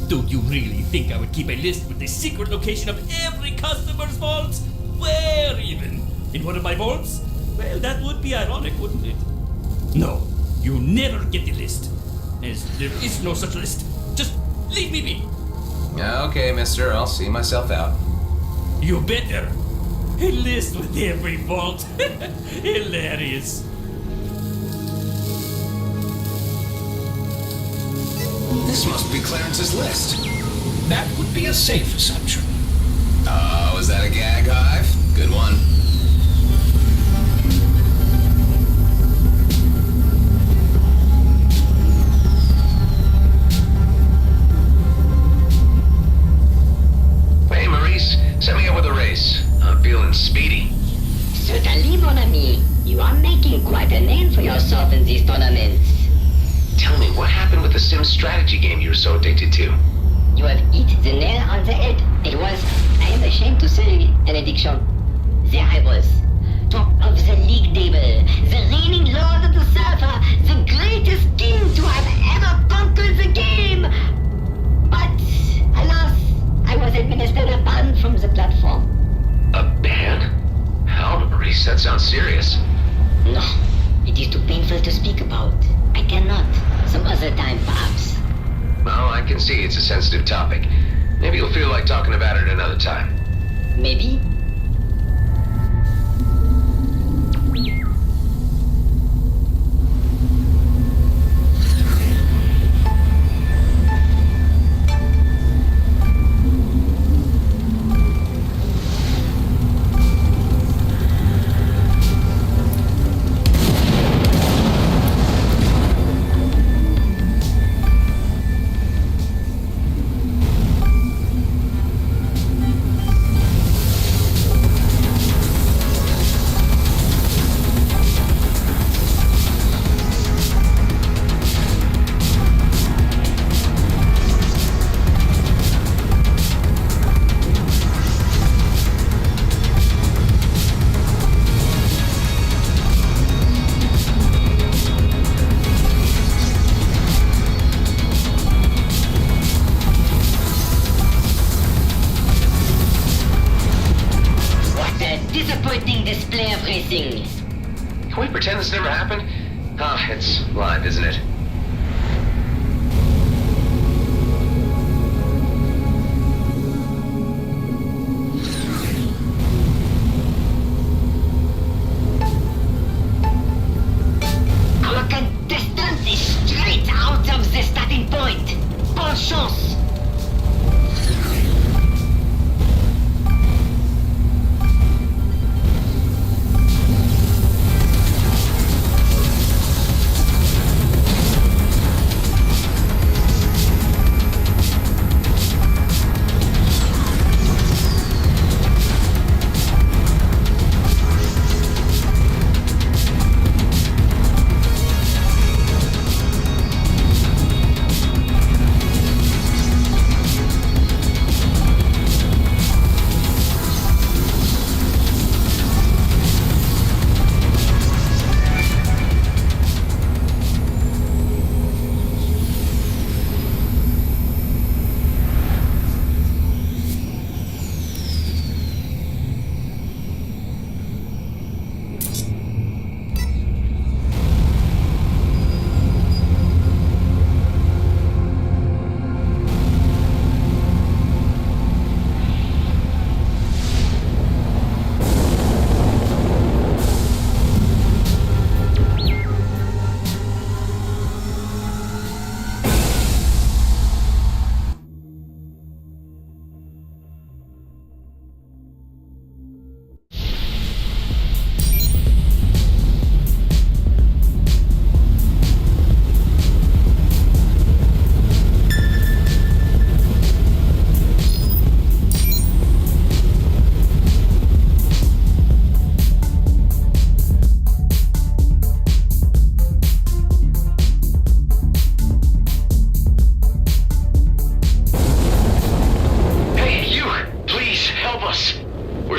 Do you really think I would keep a list with the secret location of every customer's vault? Where even? In one of my vaults? Well, that would be ironic, wouldn't it? No, you never get the list. As there is no such list. Just leave me be. Okay, mister, I'll see myself out. You better. A list with every vault. Hilarious. This must be Clarence's list. That would be a safe assumption. Oh, is that a gag, Hive? Good one. Hey, Maurice. Set me up with a race. I'm feeling speedy. Certainly, mon ami. You are making quite a name for yourself in these tournaments. Tell me, what happened with the Sims strategy game you were so addicted to? You have hit the nail on the head. It was, I am ashamed to say, an addiction. There I was, top of the league table, the reigning lord of the server, the greatest king to have ever conquered the game. But, alas, I was administered a ban from the platform. A ban? How, Maurice? That sounds serious. No, it is too painful to speak about. I cannot. Some other time, perhaps. Well, I can see it's a sensitive topic. Maybe you'll feel like talking about it another time. Maybe. Disappointing display of racing. Can we pretend this never happened? Ah, it's live, isn't it? Our contestant is straight out of the starting point. Bonne chance.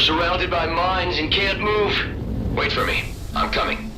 surrounded by mines and can't move. Wait for me. I'm coming.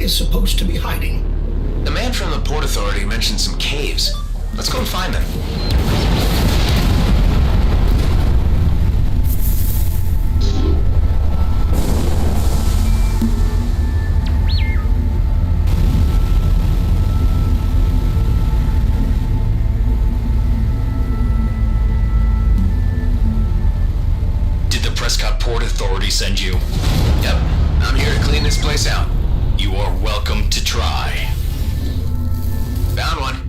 is supposed to be hiding? The man from the Port Authority mentioned some caves. Let's go and find them. Port Authority send you? Yep, I'm here to clean this place out. You are welcome to try. Found one.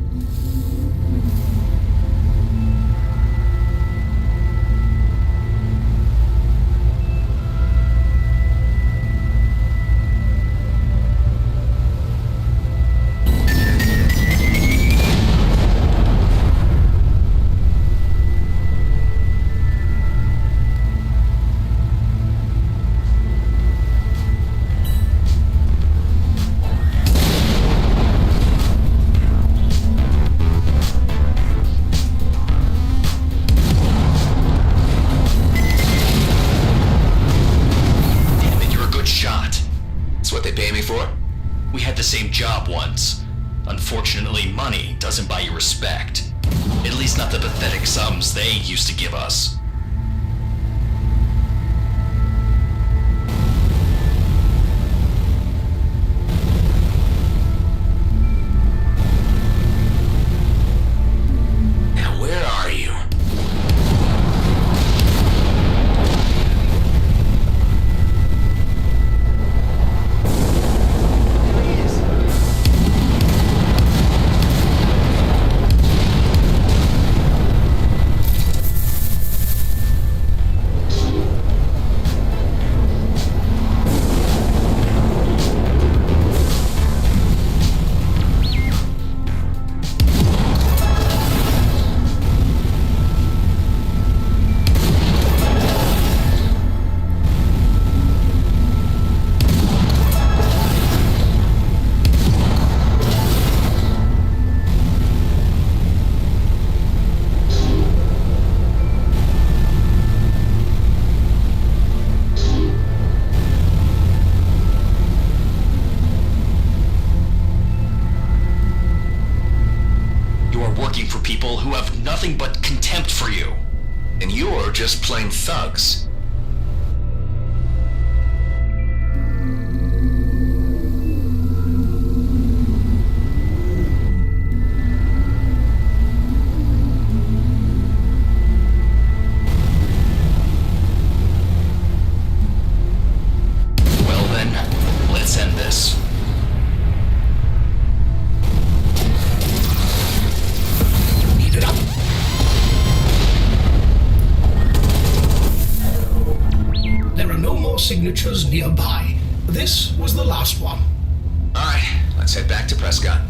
We had the same job once. Unfortunately, money doesn't buy you respect. At least not the pathetic sums they used to give us. Now, where are you? Who have nothing but contempt for you. And you're just plain thugs. Well then, let's end this. Signatures nearby. This was the last one. All right, let's head back to Prescott.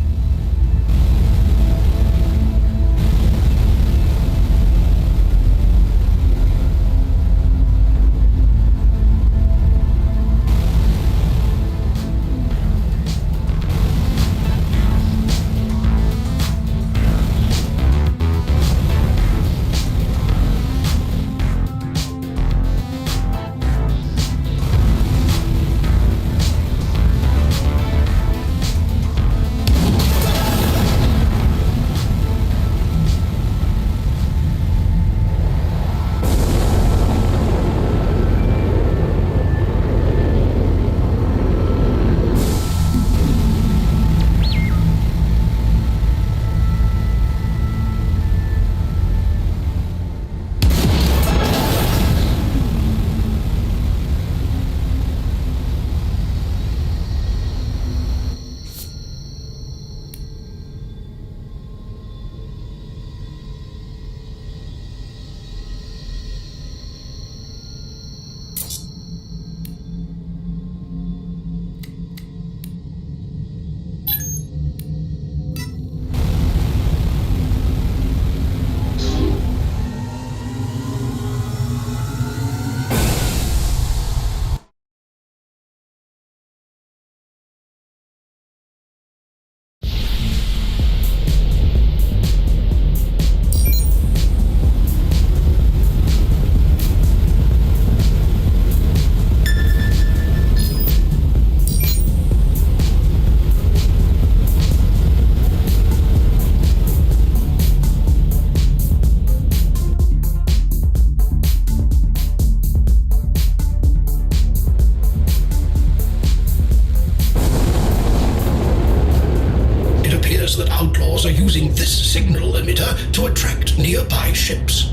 data to attract nearby ships.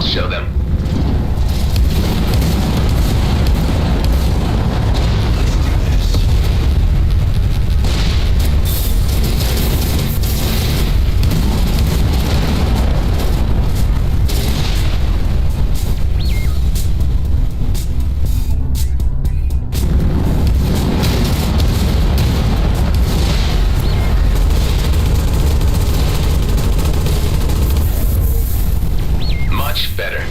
Show them. Much better.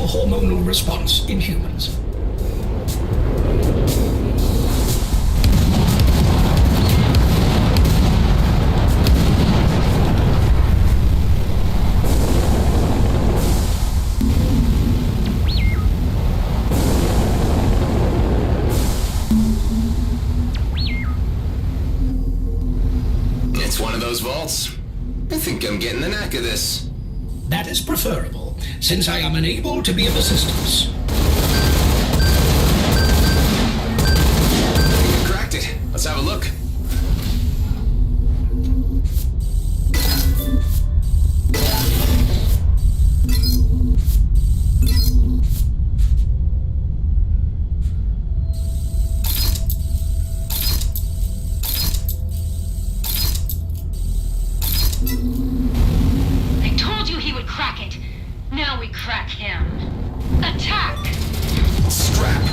hormonal response in humans. It's one of those vaults. I think I'm getting the knack of this. That is preferable, since I am unable to be of assistance. You cracked it. Let's have a look. I told you he would crack it. Now we crack him. Attack! Strap.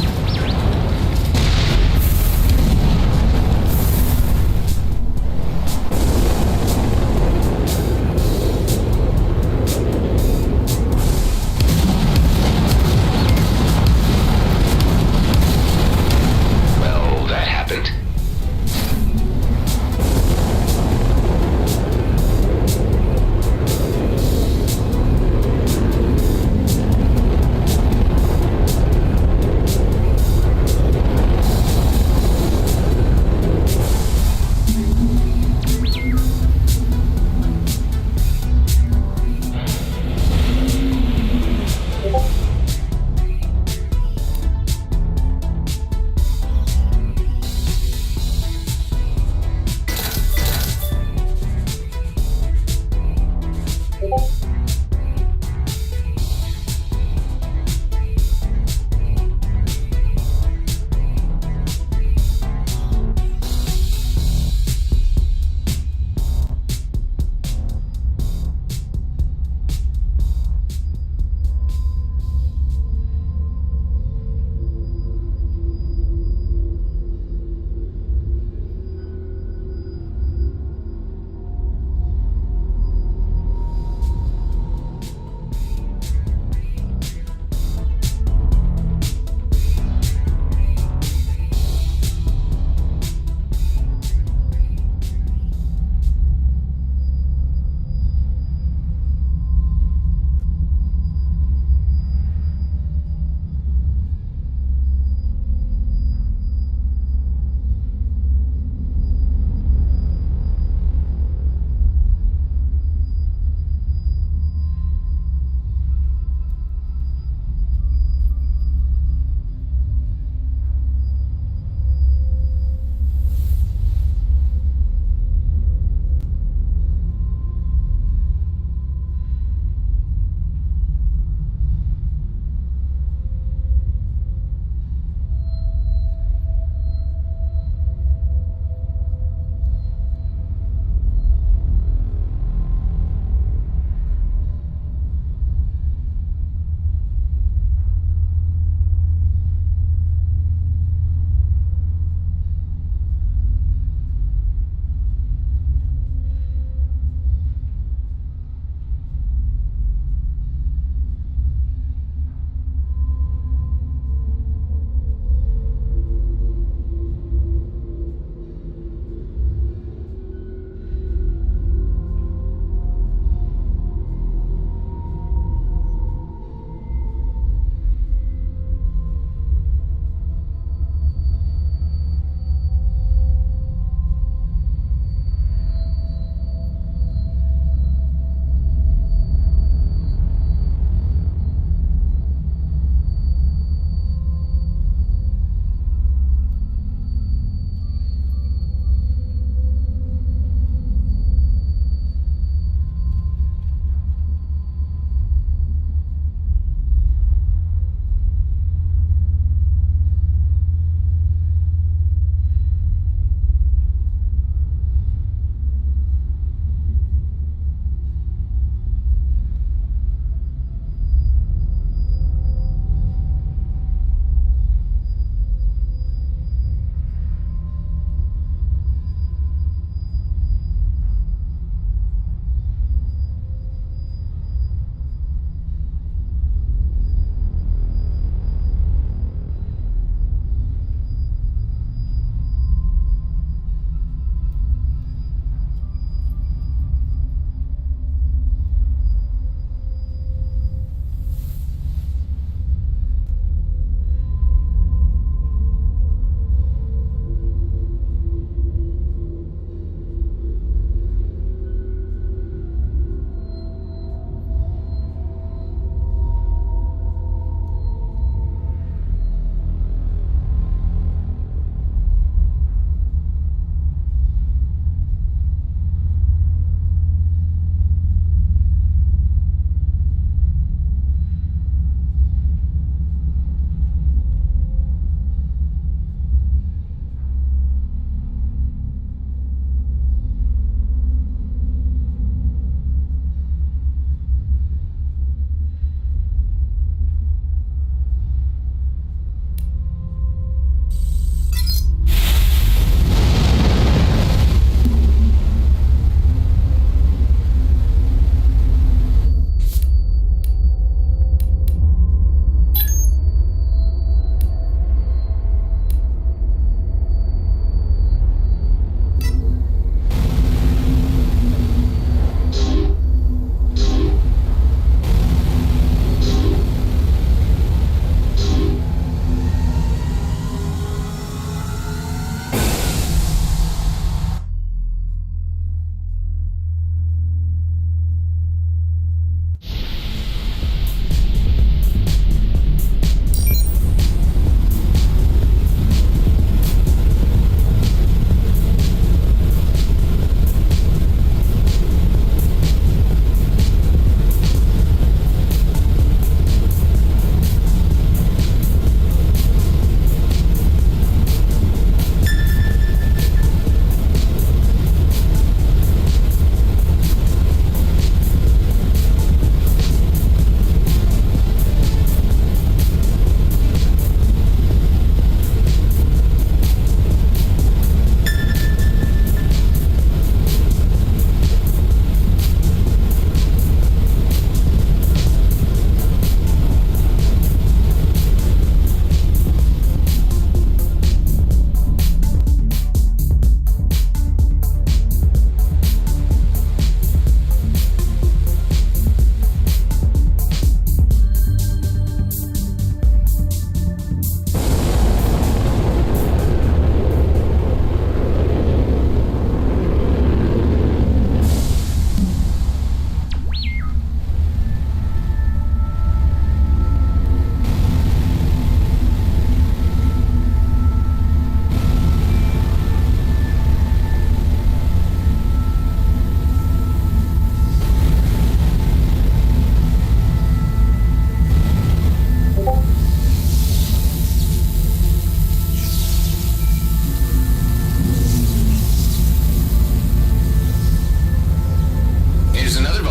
Well, that happened.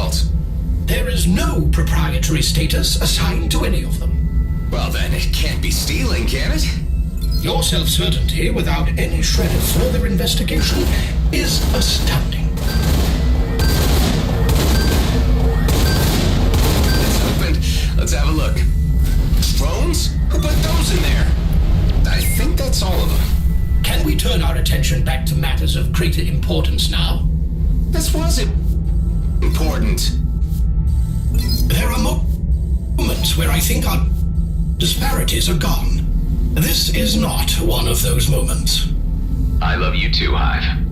vault? There is no proprietary status assigned to any of them. Well then, it can't be stealing, can it? Your self-certainty without any shred of further investigation is astounding. It's opened. Let's have a look. Drones? Who put those in there? I think that's all of them. Can we turn our attention back to matters of greater importance now? This was important. There are moments where I think our disparities are gone. This is not one of those moments. I love you too, Hive.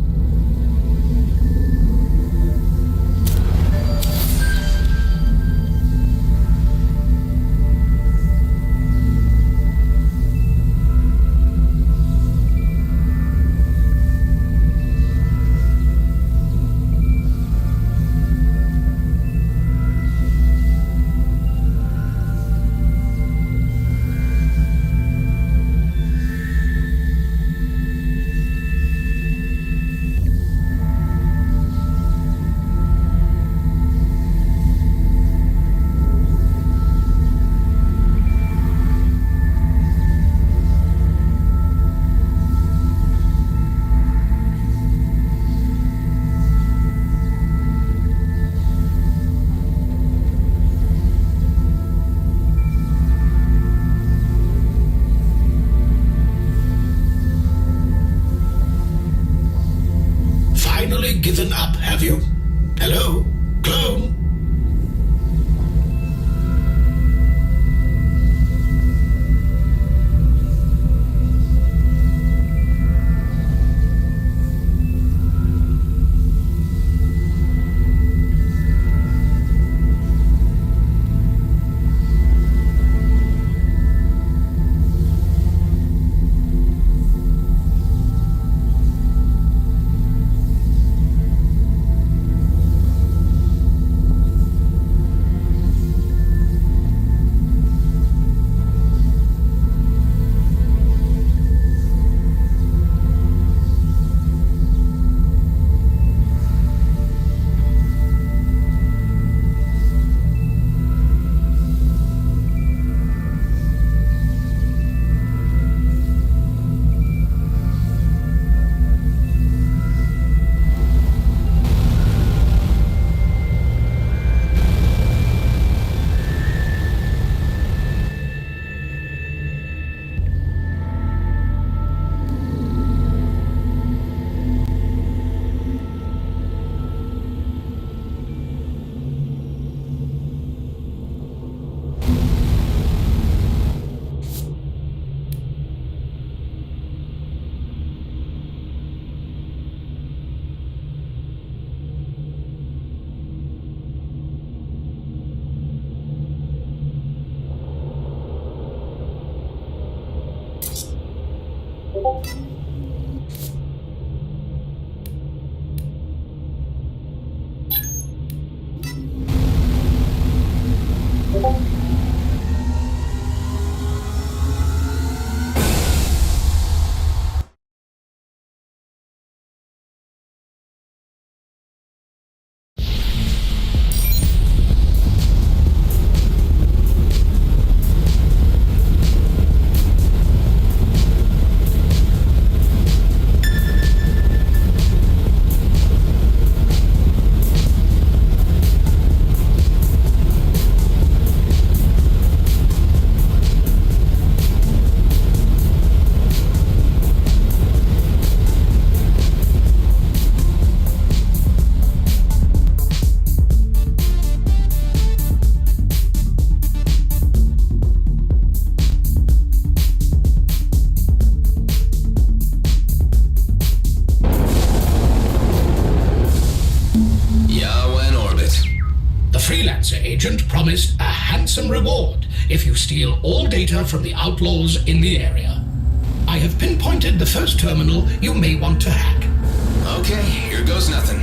Given up, have you? Hello? Clone? Freelancer agent promised a handsome reward if you steal all data from the outlaws in the area. I have pinpointed the first terminal you may want to hack. Okay, here goes nothing.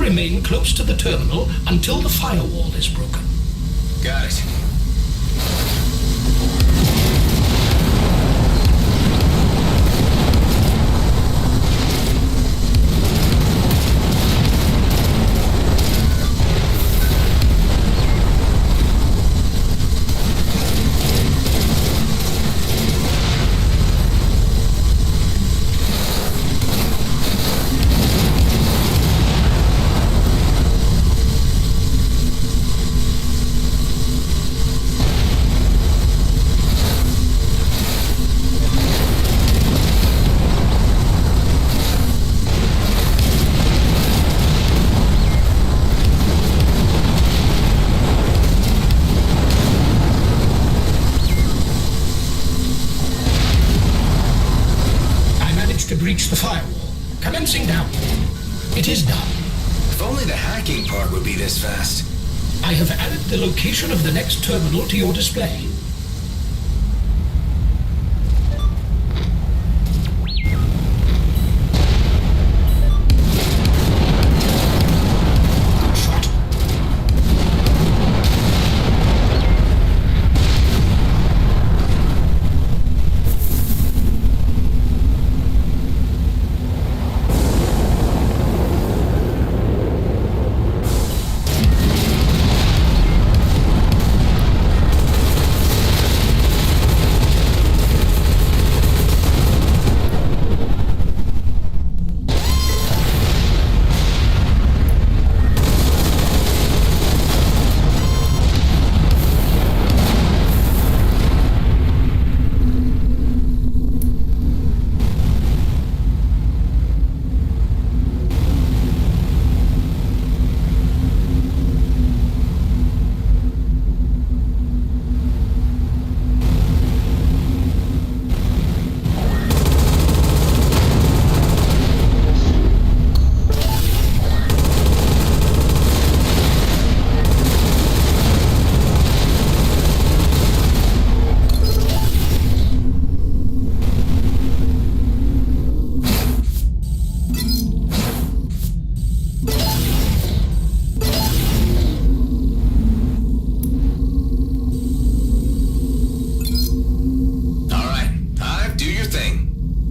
remain close to the terminal until the firewall is broken. Got it. To breach the firewall. Commencing down. It is done. If only the hacking part would be this fast. I have added the location of the next terminal to your display.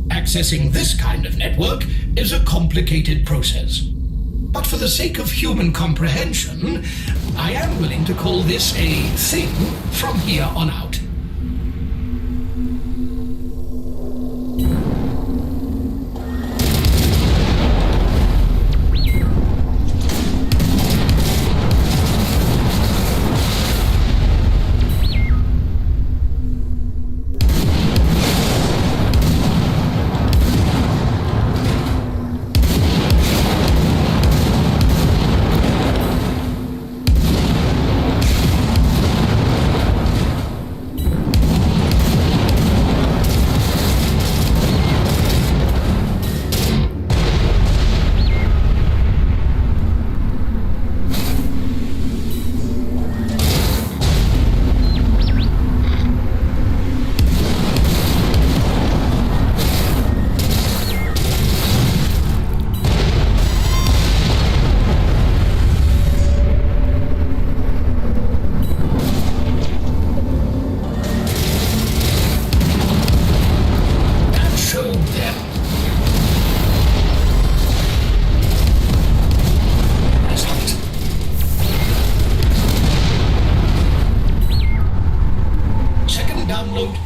Accessing this kind of network is a complicated process. But for the sake of human comprehension, I am willing to call this a thing from here on out.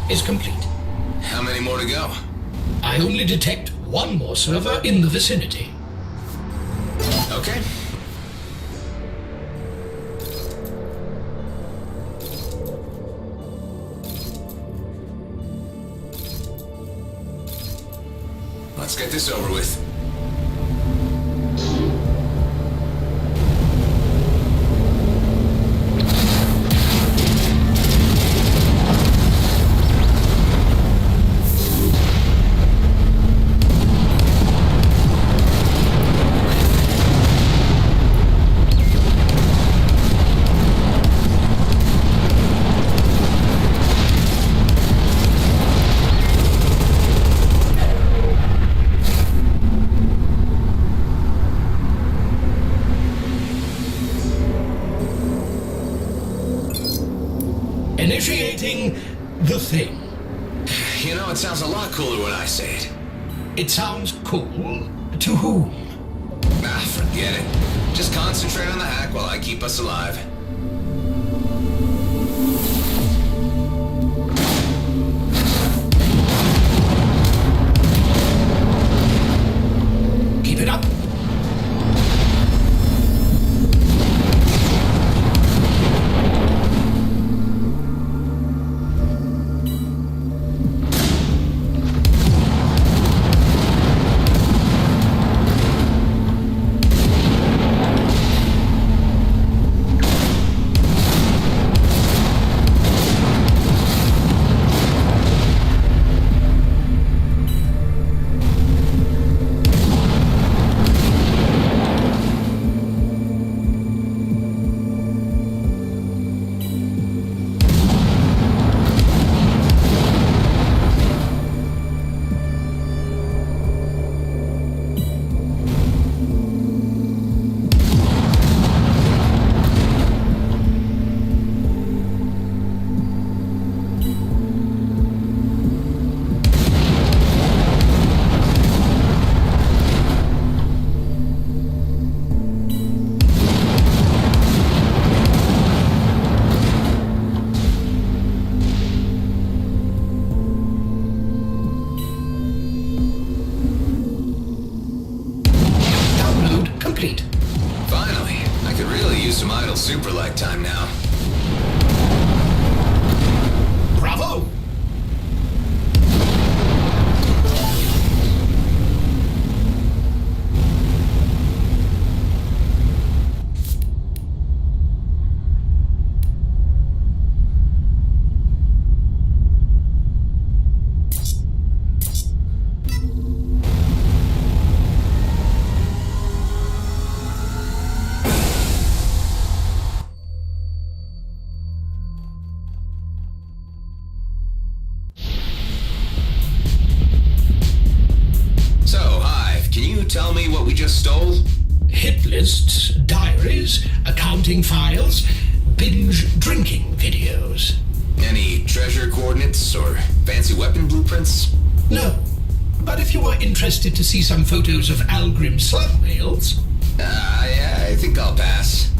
Is complete. How many more to go? I only detect one more server in the vicinity. Okay. Let's get this over with. Initiating the thing. You know, it sounds a lot cooler when I say it. It sounds cool to whom? Ah, forget it. Just concentrate on the hack while I keep us alive. Keep it up. Finally, I could really use some idle super lag time now. Bravo! Tell me what we just stole? Hit lists, diaries, accounting files, binge drinking videos. Any treasure coordinates or fancy weapon blueprints? No. But if you are interested to see some photos of Algrim slug whales... Yeah, I think I'll pass.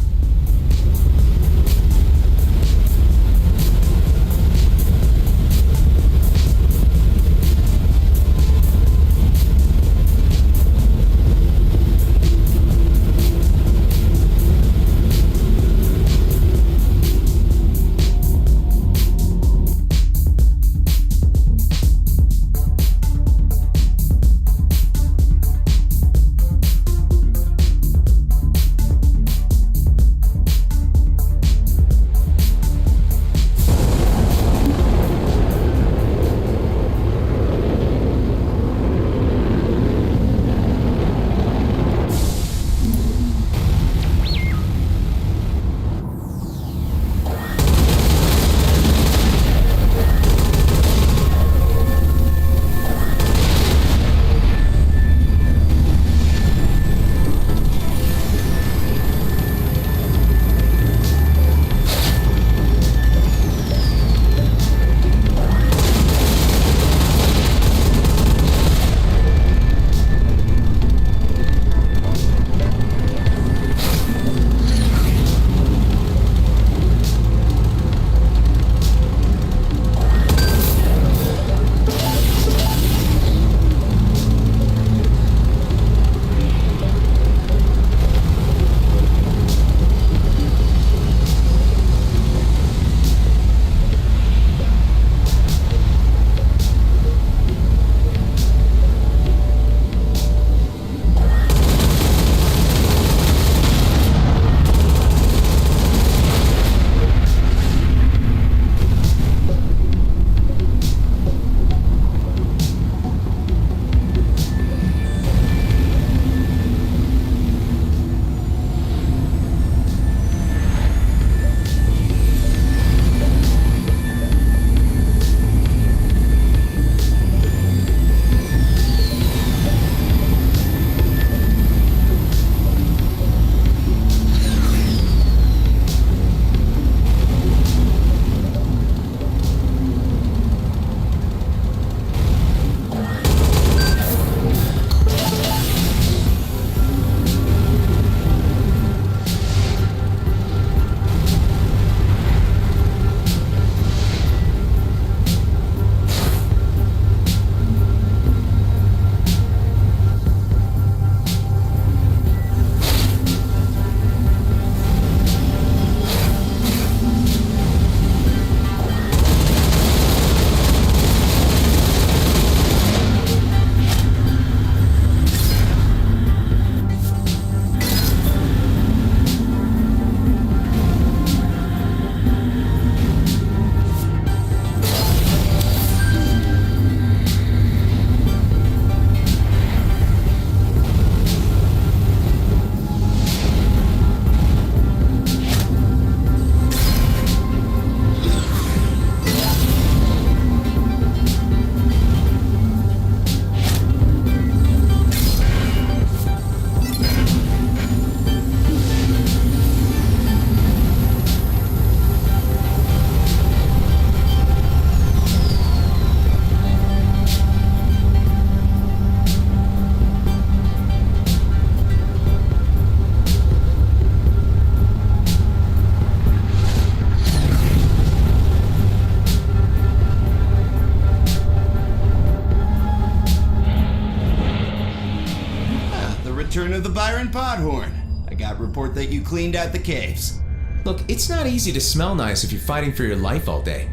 Byron Podhorn. I got report that you cleaned out the caves. Look, it's not easy to smell nice if you're fighting for your life all day.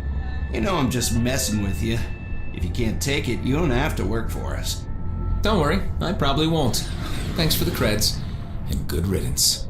You know I'm just messing with you. If you can't take it, you don't have to work for us. Don't worry, I probably won't. Thanks for the creds, and good riddance.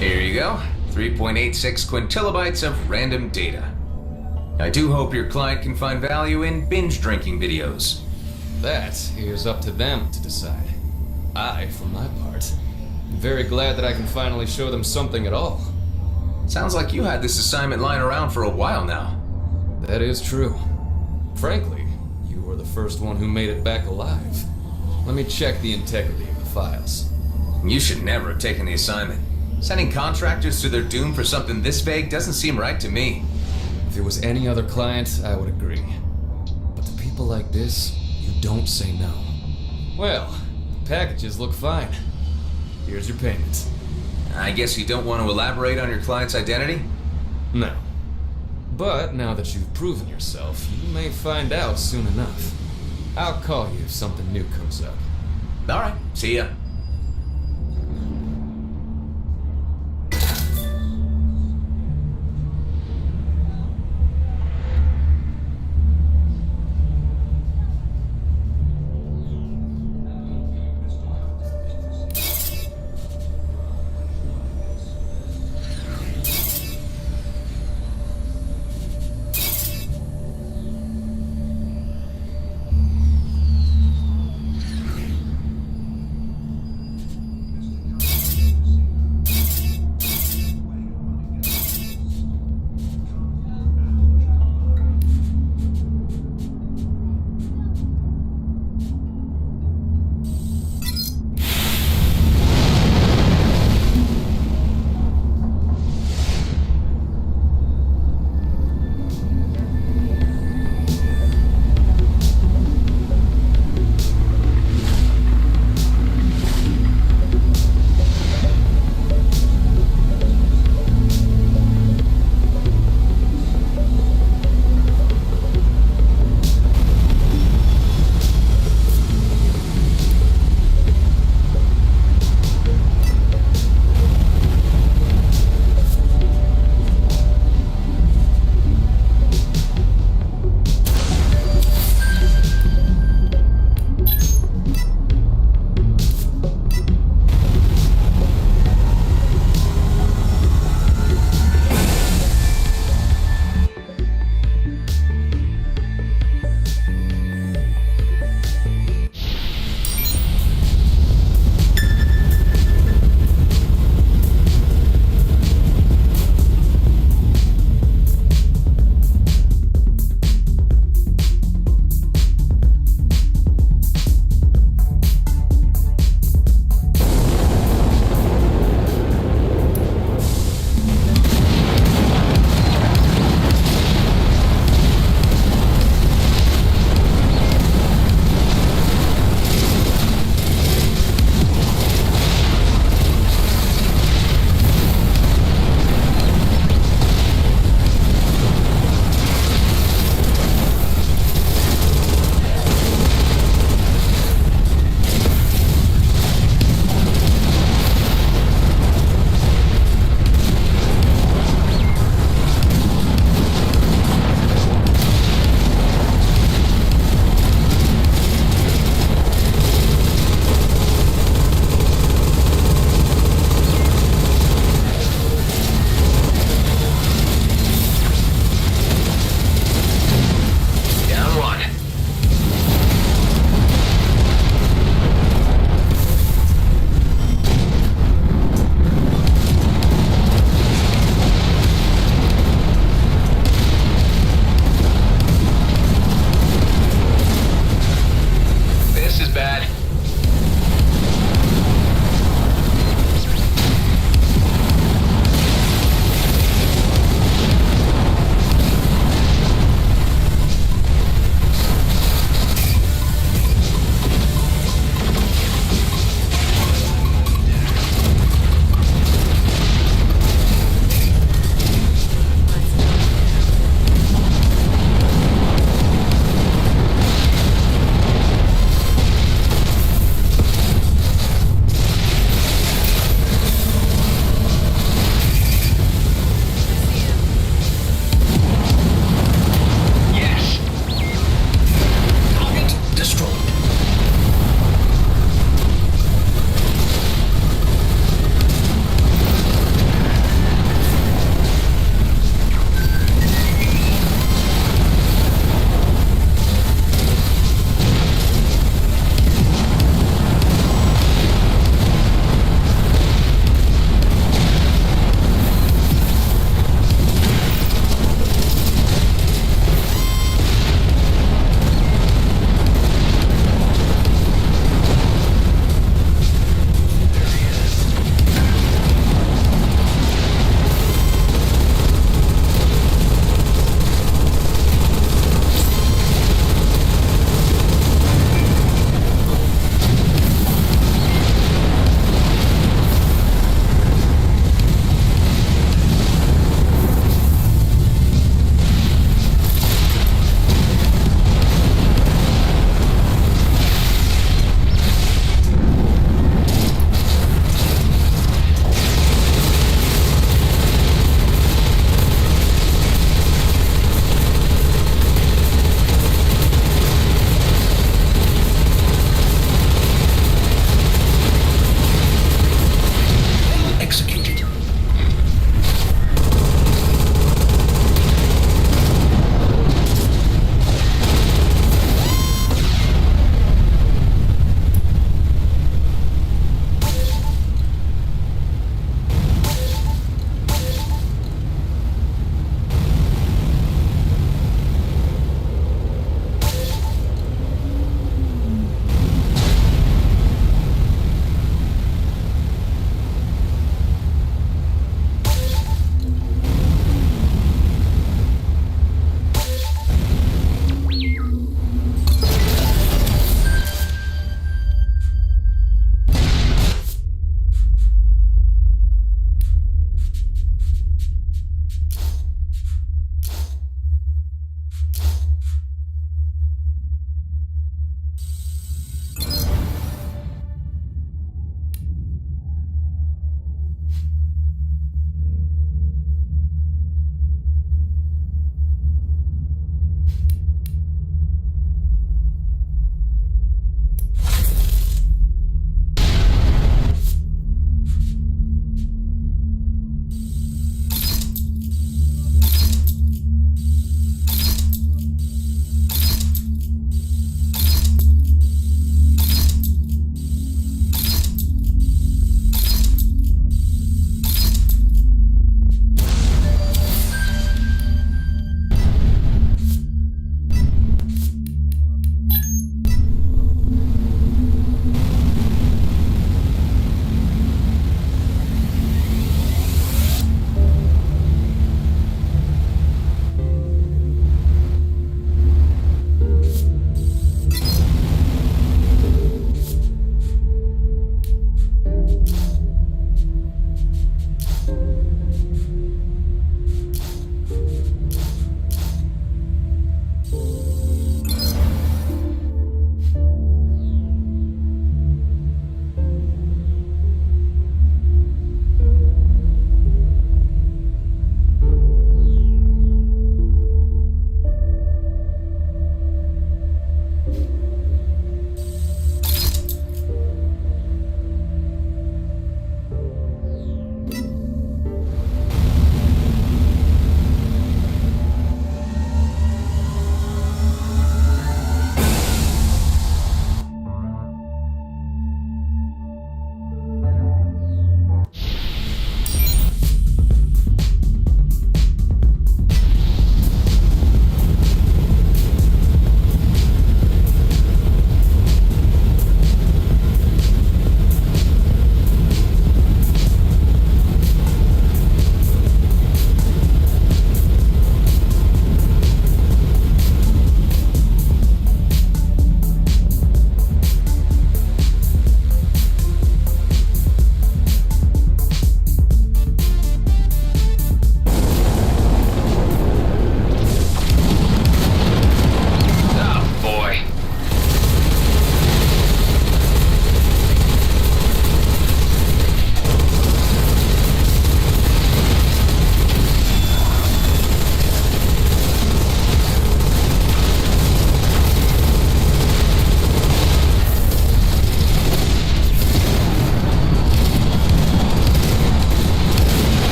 Here you go. 3.86 quintilobytes of random data. I do hope your client can find value in binge drinking videos. That is up to them to decide. I, for my part, am very glad that I can finally show them something at all. Sounds like you had this assignment lying around for a while now. That is true. Frankly, you were the first one who made it back alive. Let me check the integrity of the files. You should never have taken the assignment. Sending contractors to their doom for something this vague doesn't seem right to me. If it was any other client, I would agree. But to people like this, you don't say no. Well, packages look fine. Here's your payment. I guess you don't want to elaborate on your client's identity? No. But now that you've proven yourself, you may find out soon enough. I'll call you if something new comes up. Alright, see ya.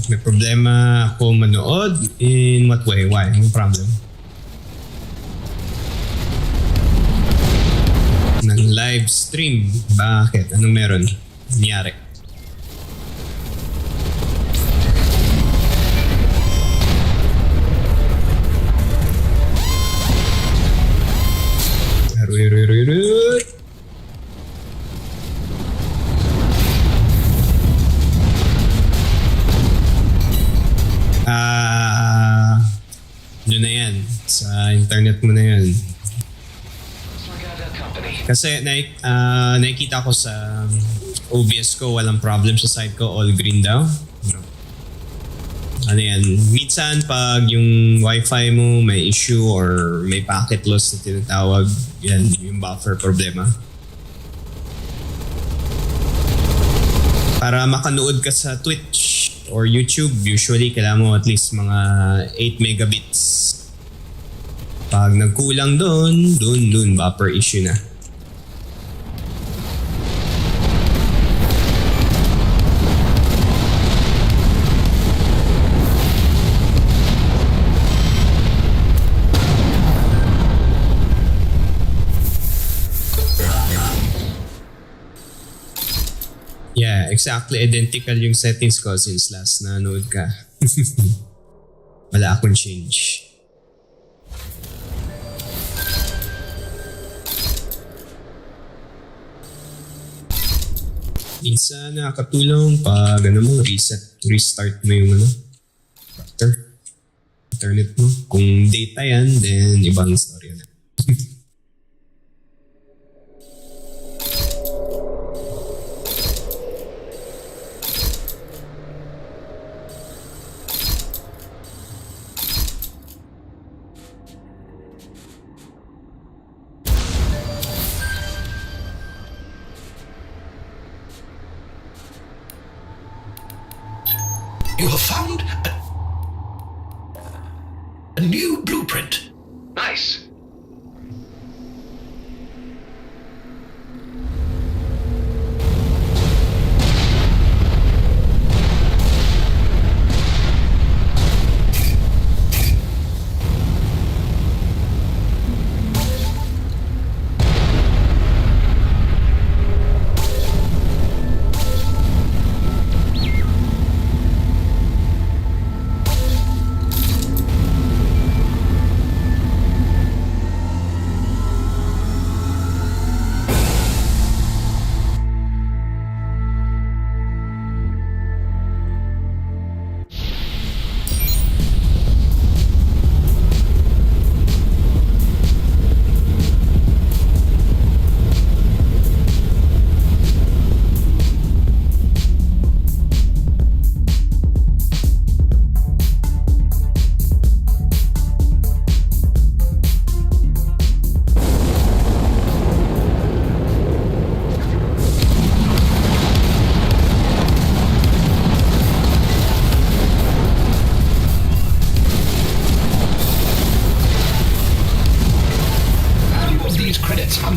May problema ako manood? In what way? Why? Anong problem? Ng live stream? Bakit? Anong meron? Nangyari? Yun na yan. Sa internet mo na yan. Kasi nakikita ko sa OBS ko, walang problem sa side ko, all green daw. Ano yan, minsan pag yung wifi mo may issue or may packet loss na tinatawag, yan yung buffer problema. Para makanood ka sa Twitch or YouTube, usually kailangan mo at least mga 8 megabits. Pag nagkulang doon buffer issue na. Yeah, exactly identical yung settings ko since last nanood ka. Wala akong change. Minsan nakakatulong pag restart mo yung router, internet mo. Kung data yan, then ibang story na. You have found a new blueprint. Nice.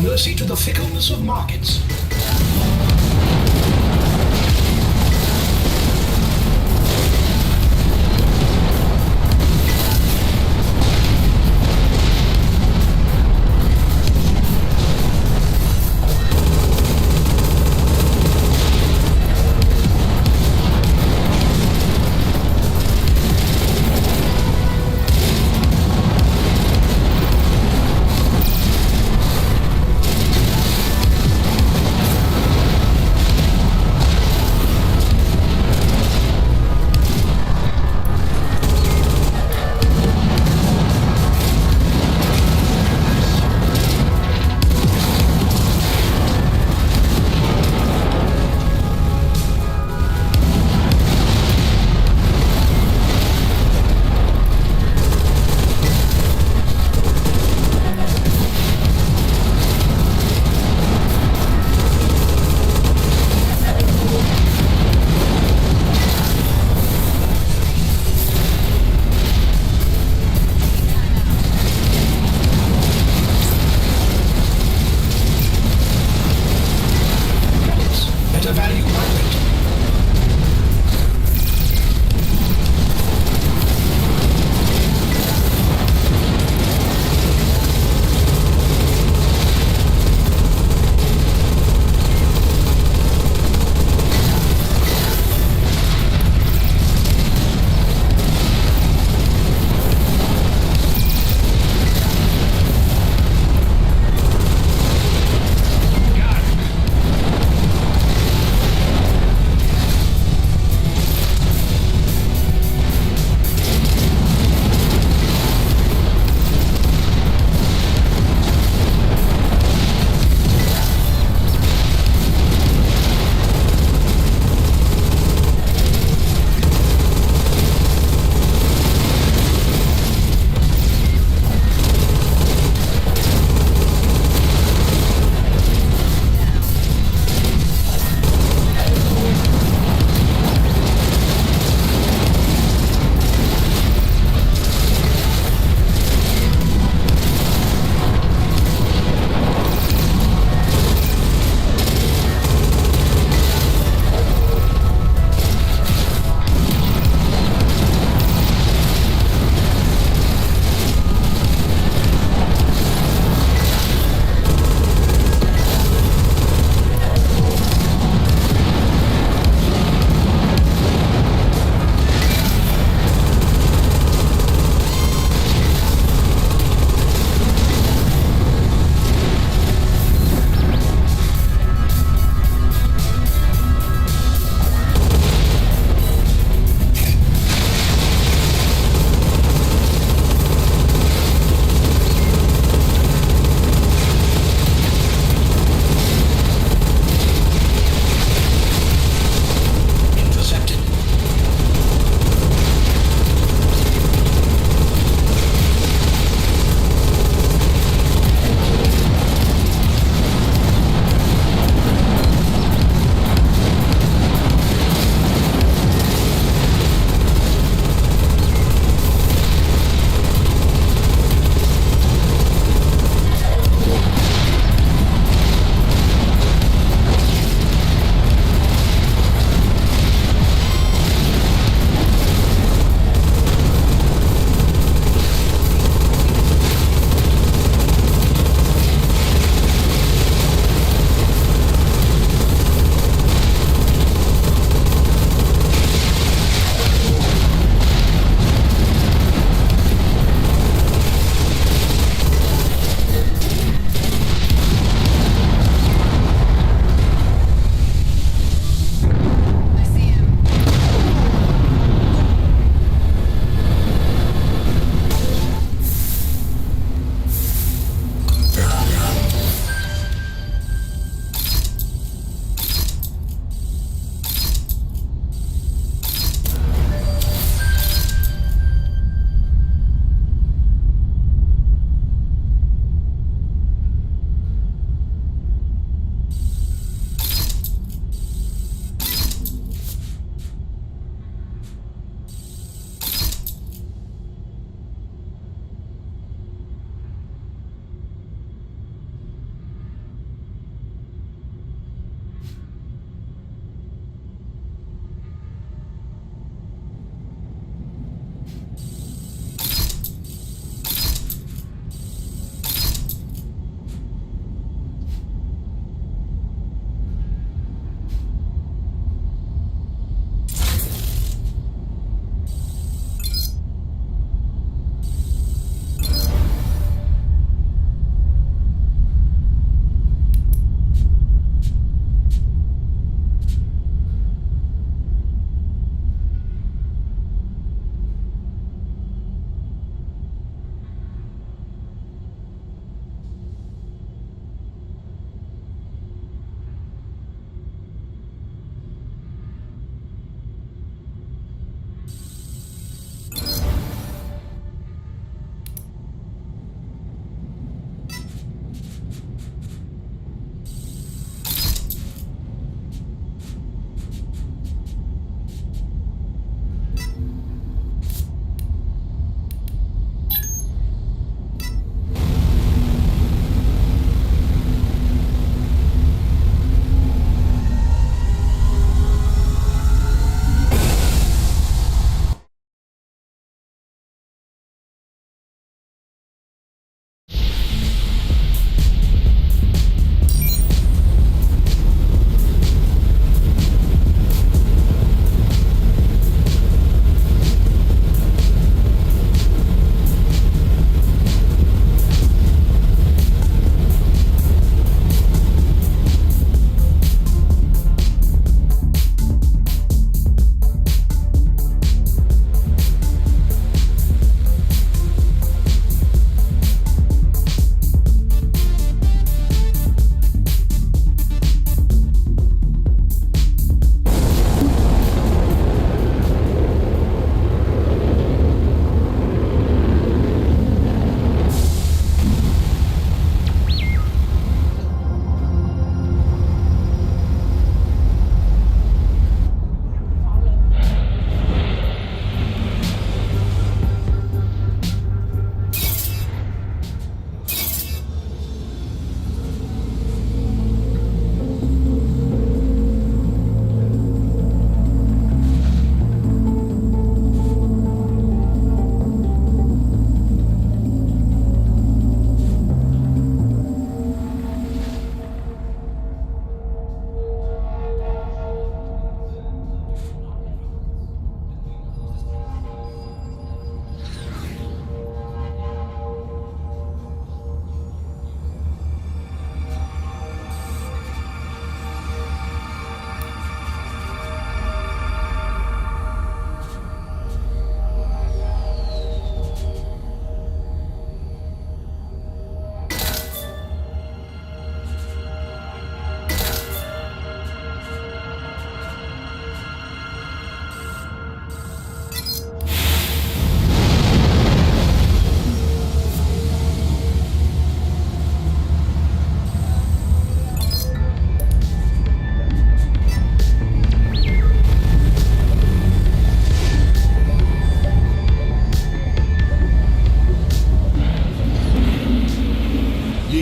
Mercy to the fickleness of markets.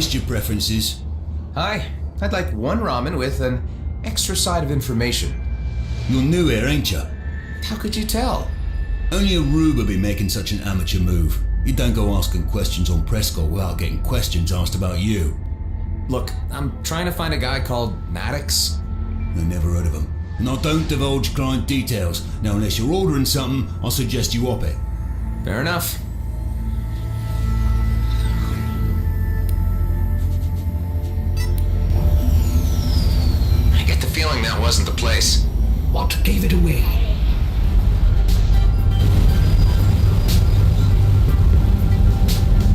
What's your preferences? Hi, I'd like one ramen with an extra side of information. You're new here, ain't you? How could you tell? Only a rube would be making such an amateur move. You don't go asking questions on Prescott without getting questions asked about you. Look, I'm trying to find a guy called Maddox. I never heard of him. And I don't divulge client details. Now, unless you're ordering something, I'll suggest you op it. Fair enough. I get the feeling that wasn't the place. What gave it away?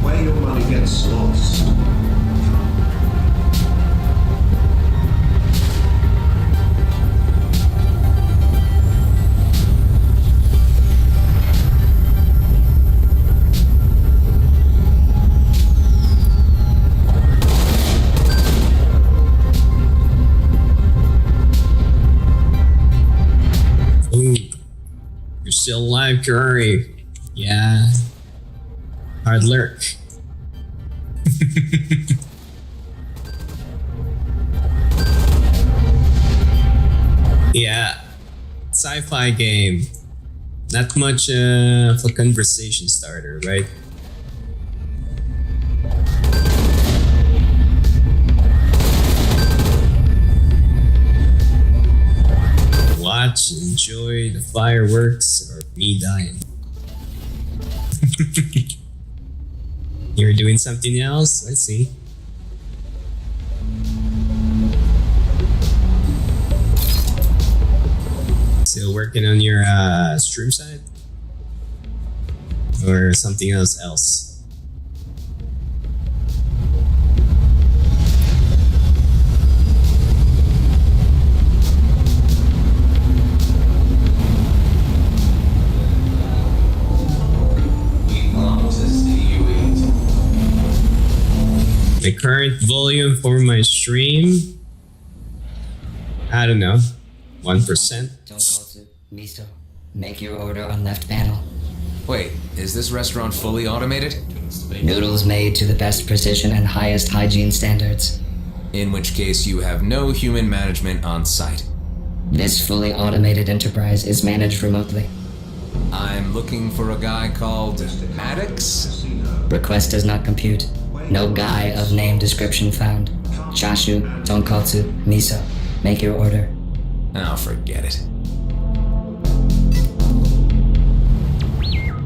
Where your money gets lost. Ooh, you're still alive, Curry. Yeah. Hard lurk. Yeah. Sci-fi game. Not much of a conversation starter, right? Watch and enjoy the fireworks or me dying. You're doing something else? I see. Still working on your stream side? Or something else? The current volume for my stream, I don't know, 1%. Tonkatsu, miso. Make your order on left panel. Wait, is this restaurant fully automated? Noodles made to the best precision and highest hygiene standards. In which case you have no human management on site. This fully automated enterprise is managed remotely. I'm looking for a guy called Maddox? Request does not compute. No guy of name description found. Chashu, tonkatsu, miso. Make your order. Oh, forget it.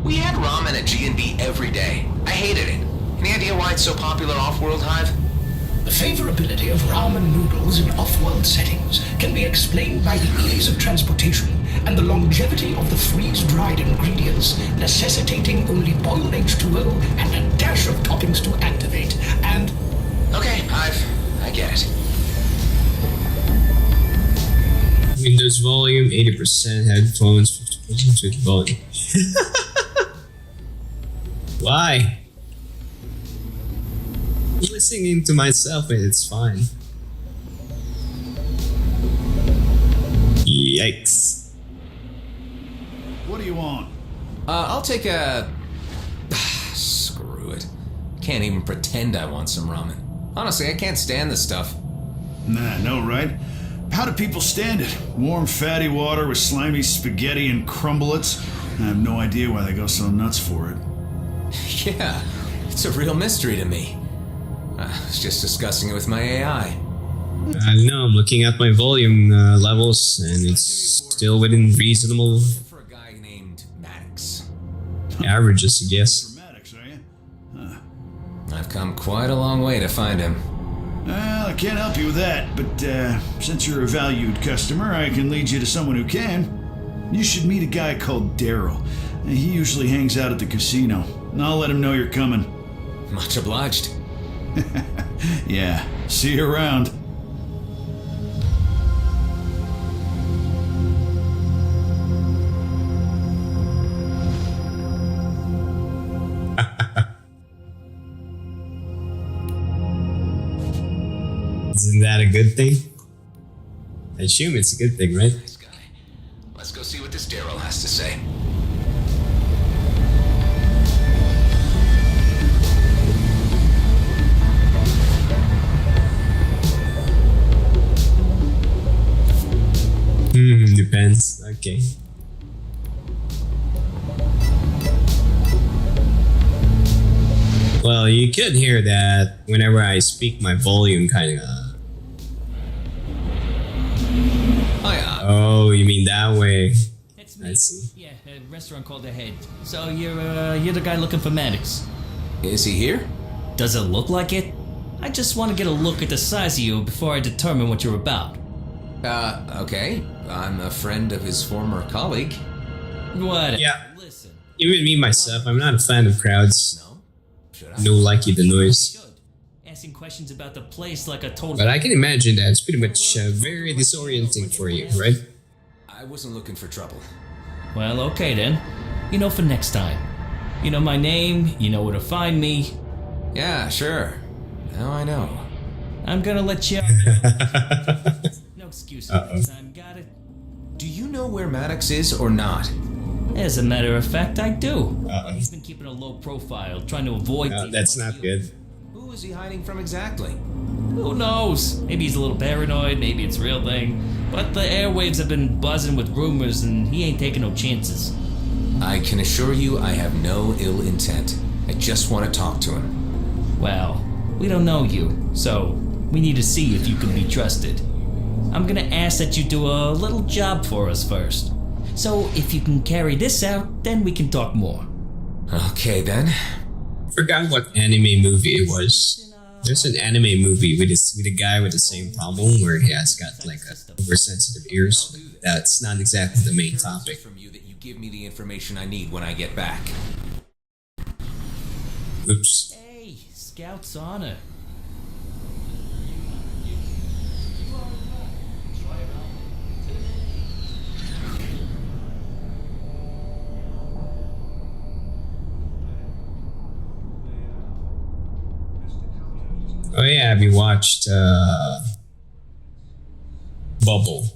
We had ramen at G&B every day. I hated it. Any idea why it's so popular off-world, Hive? The favorability of ramen noodles in off-world settings can be explained by the ease of transportation and the longevity of the freeze-dried ingredients, necessitating only boiled H2O and a dash of toppings to activate, and... Okay, Hive. I get it. Windows volume, 80%, headphones, 50% switch volume. Why? I'm listening to myself and it's fine. Yikes. What do you want? I'll take a... Screw it. Can't even pretend I want some ramen. Honestly, I can't stand this stuff. Nah, no, right? How do people stand it? Warm, fatty water with slimy spaghetti and crumblets? I have no idea why they go so nuts for it. Yeah, it's a real mystery to me. I was just discussing it with my AI. I know, I'm looking at my volume levels and it's still within reasonable For a guy named Maddox. averages, I guess. Maddox, are you? Huh. I've come quite a long way to find him. Well, I can't help you with that, but since you're a valued customer, I can lead you to someone who can. You should meet a guy called Daryl. He usually hangs out at the casino. And I'll let him know you're coming. Much obliged. Yeah, see you around. Isn't that a good thing? I assume it's a good thing, right? Nice guy. Let's go see what this Daryl has to say. depends. Okay. Well, you could hear that whenever I speak, my volume kind of. Oh, you mean that way? It's me. I see. Yeah, a restaurant called Ahead. So you're the guy looking for Maddox. Is he here? Does it look like it? I just want to get a look at the size of you before I determine what you're about. Okay. I'm a friend of his former colleague. What? Yeah. Listen. Even me myself, I'm not a fan of crowds. No likey the noise. Asking questions about the place like a total. But I can imagine that it's pretty much very disorienting for you, right? I wasn't looking for trouble. Well, okay then. You know for next time. You know my name, you know where to find me. Yeah, sure. Now I know. I'm gonna let you... No excuses next time, got it? Do you know where Maddox is or not? As a matter of fact, I do. He's been keeping a low profile, trying to avoid... that's not good. Who is he hiding from exactly? Who knows? Maybe he's a little paranoid, maybe it's a real thing. But the airwaves have been buzzing with rumors and he ain't taking no chances. I can assure you I have no ill intent. I just want to talk to him. Well, we don't know you, so we need to see if you can be trusted. I'm gonna ask that you do a little job for us first. So if you can carry this out, then we can talk more. Okay then. Forgot what anime movie it was. There's an anime movie with a guy with the same problem where he has got like oversensitive ears. That's not exactly the main topic. From you that you give me the information I need when I get back. Oops. Hey, Scout's honor. Oh yeah, have you watched Bubble?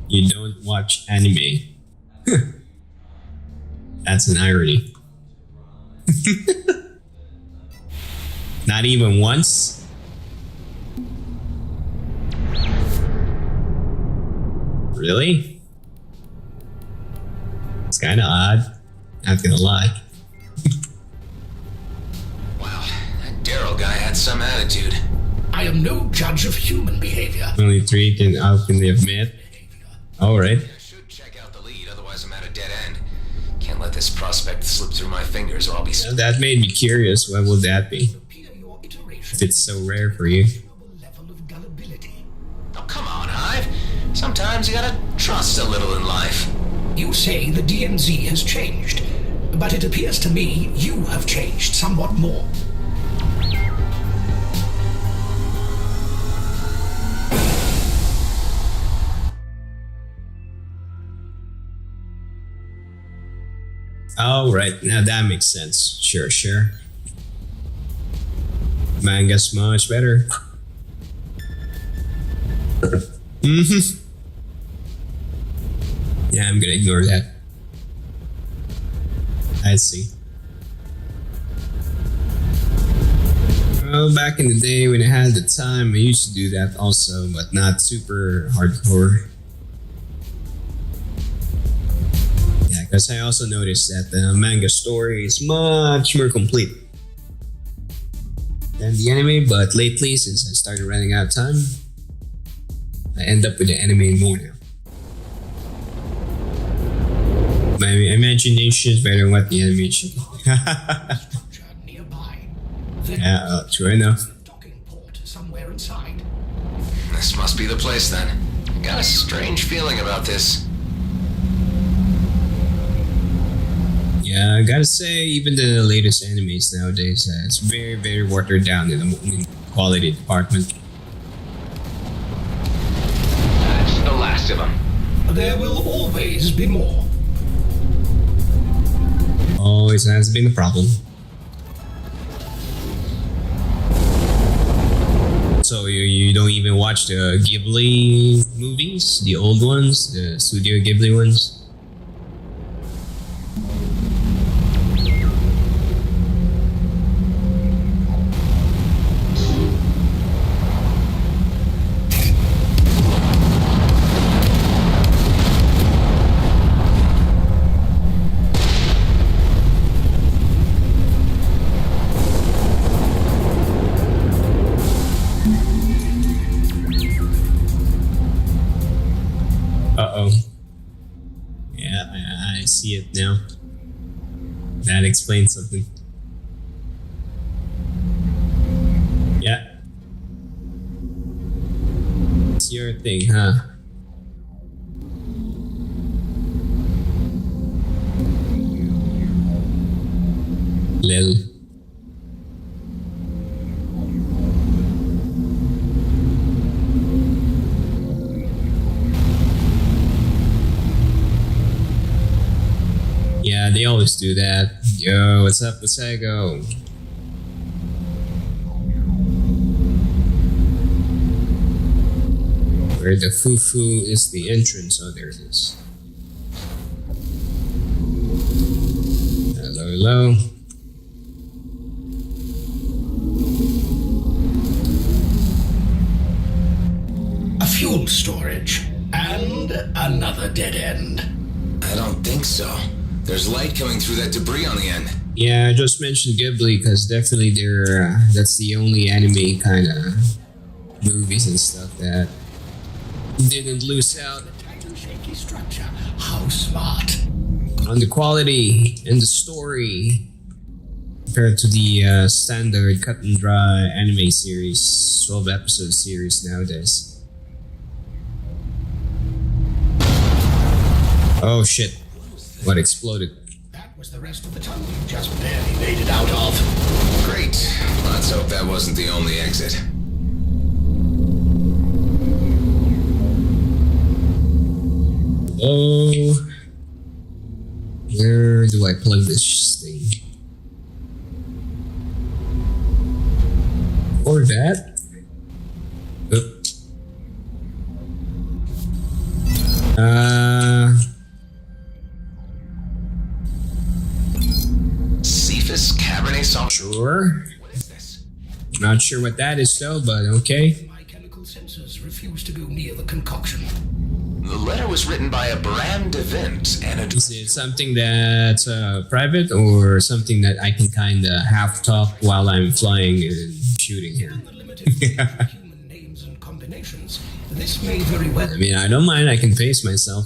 You don't watch anime. That's an irony. Not even once? Really? It's kinda odd. Not gonna lie. Daryl guy had some attitude. I am no judge of human behavior. Only 3 can openly admit. Alright. I should check out the lead, otherwise I'm at a dead end. Can't let this prospect slip through my fingers or I'll be... Well, that made me curious. What would that be? If it's so rare for you. Oh, come on, Hive. Sometimes you gotta trust a little in life. You say the DMZ has changed, but it appears to me you have changed somewhat more. Oh, right. Now that makes sense. Sure. Manga's much better. Yeah, I'm gonna ignore that. I see. Well, back in the day when I had the time, I used to do that also, but not super hardcore. Yeah, because I also noticed that the manga story is much more complete than the anime, but lately, since I started running out of time, I end up with the anime more now. My imagination is better than what the animation. Yeah, true enough. Somewhere inside. This must be the place then. I got a strange feeling about this. Yeah, I gotta say, even the latest animes nowadays, it's very, very watered down in the quality department. That's the last of them. There will always be more. Always has been a problem. So you don't even watch the Ghibli movies, the old ones, the Studio Ghibli ones? see it now. That explains something. Yeah. It's your thing, huh? Lil. Yeah, they always do that. Yo, what's up, Wasago? Where the fufu is the entrance. Oh, there it is. Hello, hello. A fuel storage and another dead end. I don't think so. There's light coming through that debris on the end. Yeah, I just mentioned Ghibli because definitely that's the only anime kind of movies and stuff that didn't lose out Shaky structure. How smart. on the quality and the story compared to the standard cut and dry anime series, 12 episode series nowadays. Oh shit. What exploded? That was the rest of the tunnel you just barely made it out of. Great. Let's hope that wasn't the only exit. Oh, where do I plug this thing? Or that? Cephas Cabernet Sauvignon. Sure. What is this? Not sure what that is though, but okay. My chemical sensors refuse to go near the concoction. The letter was written by a Bram DeVint and Is it something that's private or something that I can kind of half talk while I'm flying and shooting here? Human names and combinations. This may very well. I mean, I don't mind. I can pace myself.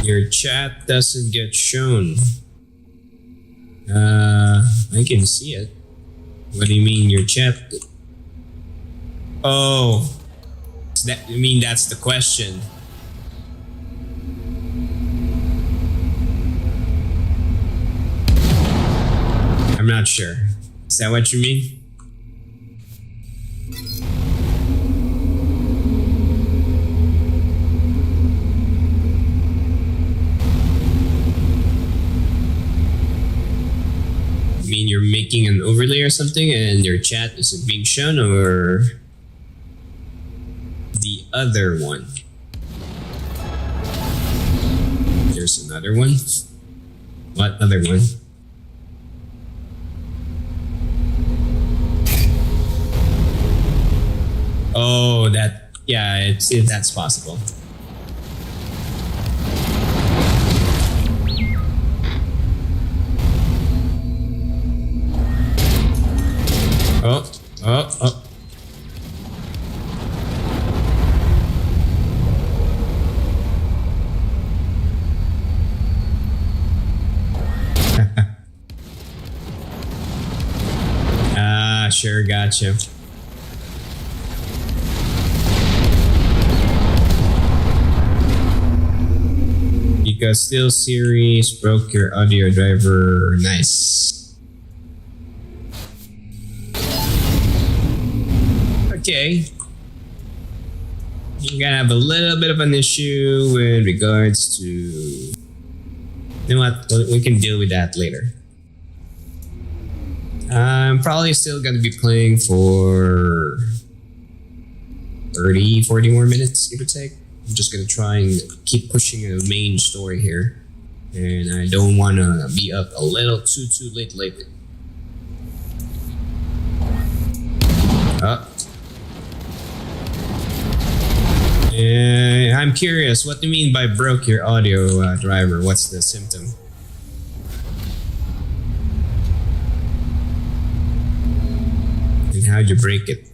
Your chat doesn't get shown. I can see it. What do you mean your chat? Oh, I mean that's the question. I'm not sure. Is that what you mean? You mean you're making an overlay or something and your chat isn't being shown, or the other one? There's another one? What other one? Oh, that's possible. Oh. Sure, gotcha. Because Steel Series broke your audio driver. Nice. Okay. You're gonna have a little bit of an issue with regards to... You know what? We can deal with that later. I'm probably still gonna be playing for 30, 40 more minutes, give or take. I'm just gonna try and keep pushing the main story here. And I don't wanna be up a little too late lately. I'm curious, what do you mean by broke your audio driver? What's the symptom? how'd you break it?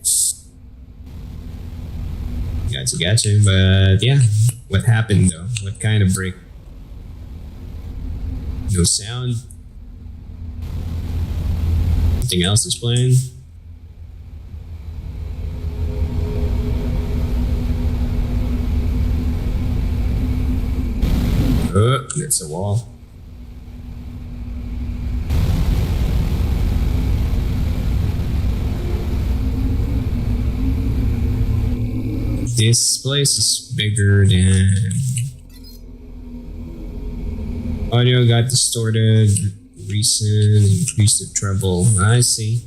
Gotcha. But yeah, what happened though? What kind of break? No sound. Anything else is playing? Oh, it's a wall. This place is bigger than... Audio got distorted. Recent, increased the treble. I see.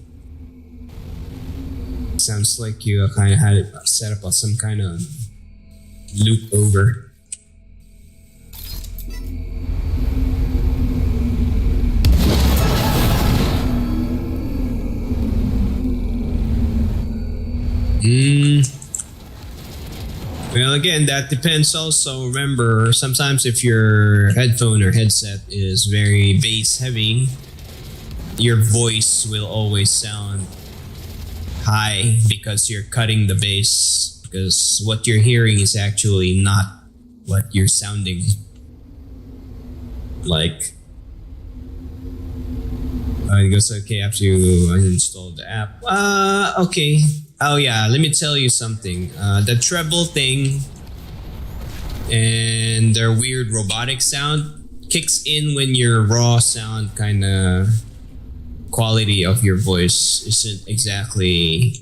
Sounds like you kind of had it set up on some kind of loop over. Well, again, that depends also. Remember, sometimes if your headphone or headset is very bass heavy, your voice will always sound high because you're cutting the bass. Because what you're hearing is actually not what you're sounding like. It goes okay after you uninstall the app. Okay. Oh yeah, let me tell you something. The treble thing and their weird robotic sound kicks in when your raw sound kind of quality of your voice isn't exactly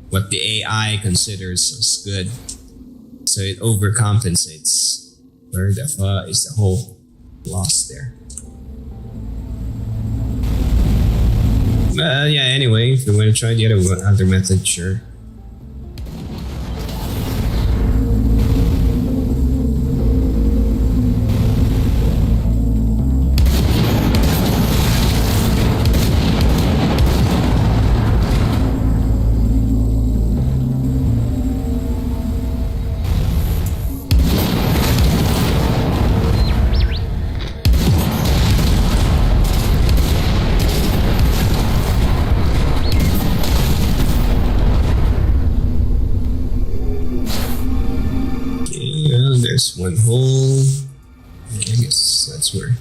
what the AI considers as good. So it overcompensates. Where the fuck is the whole loss there? Yeah, anyway, if you want to try the other method, sure. One hole. I guess that's where.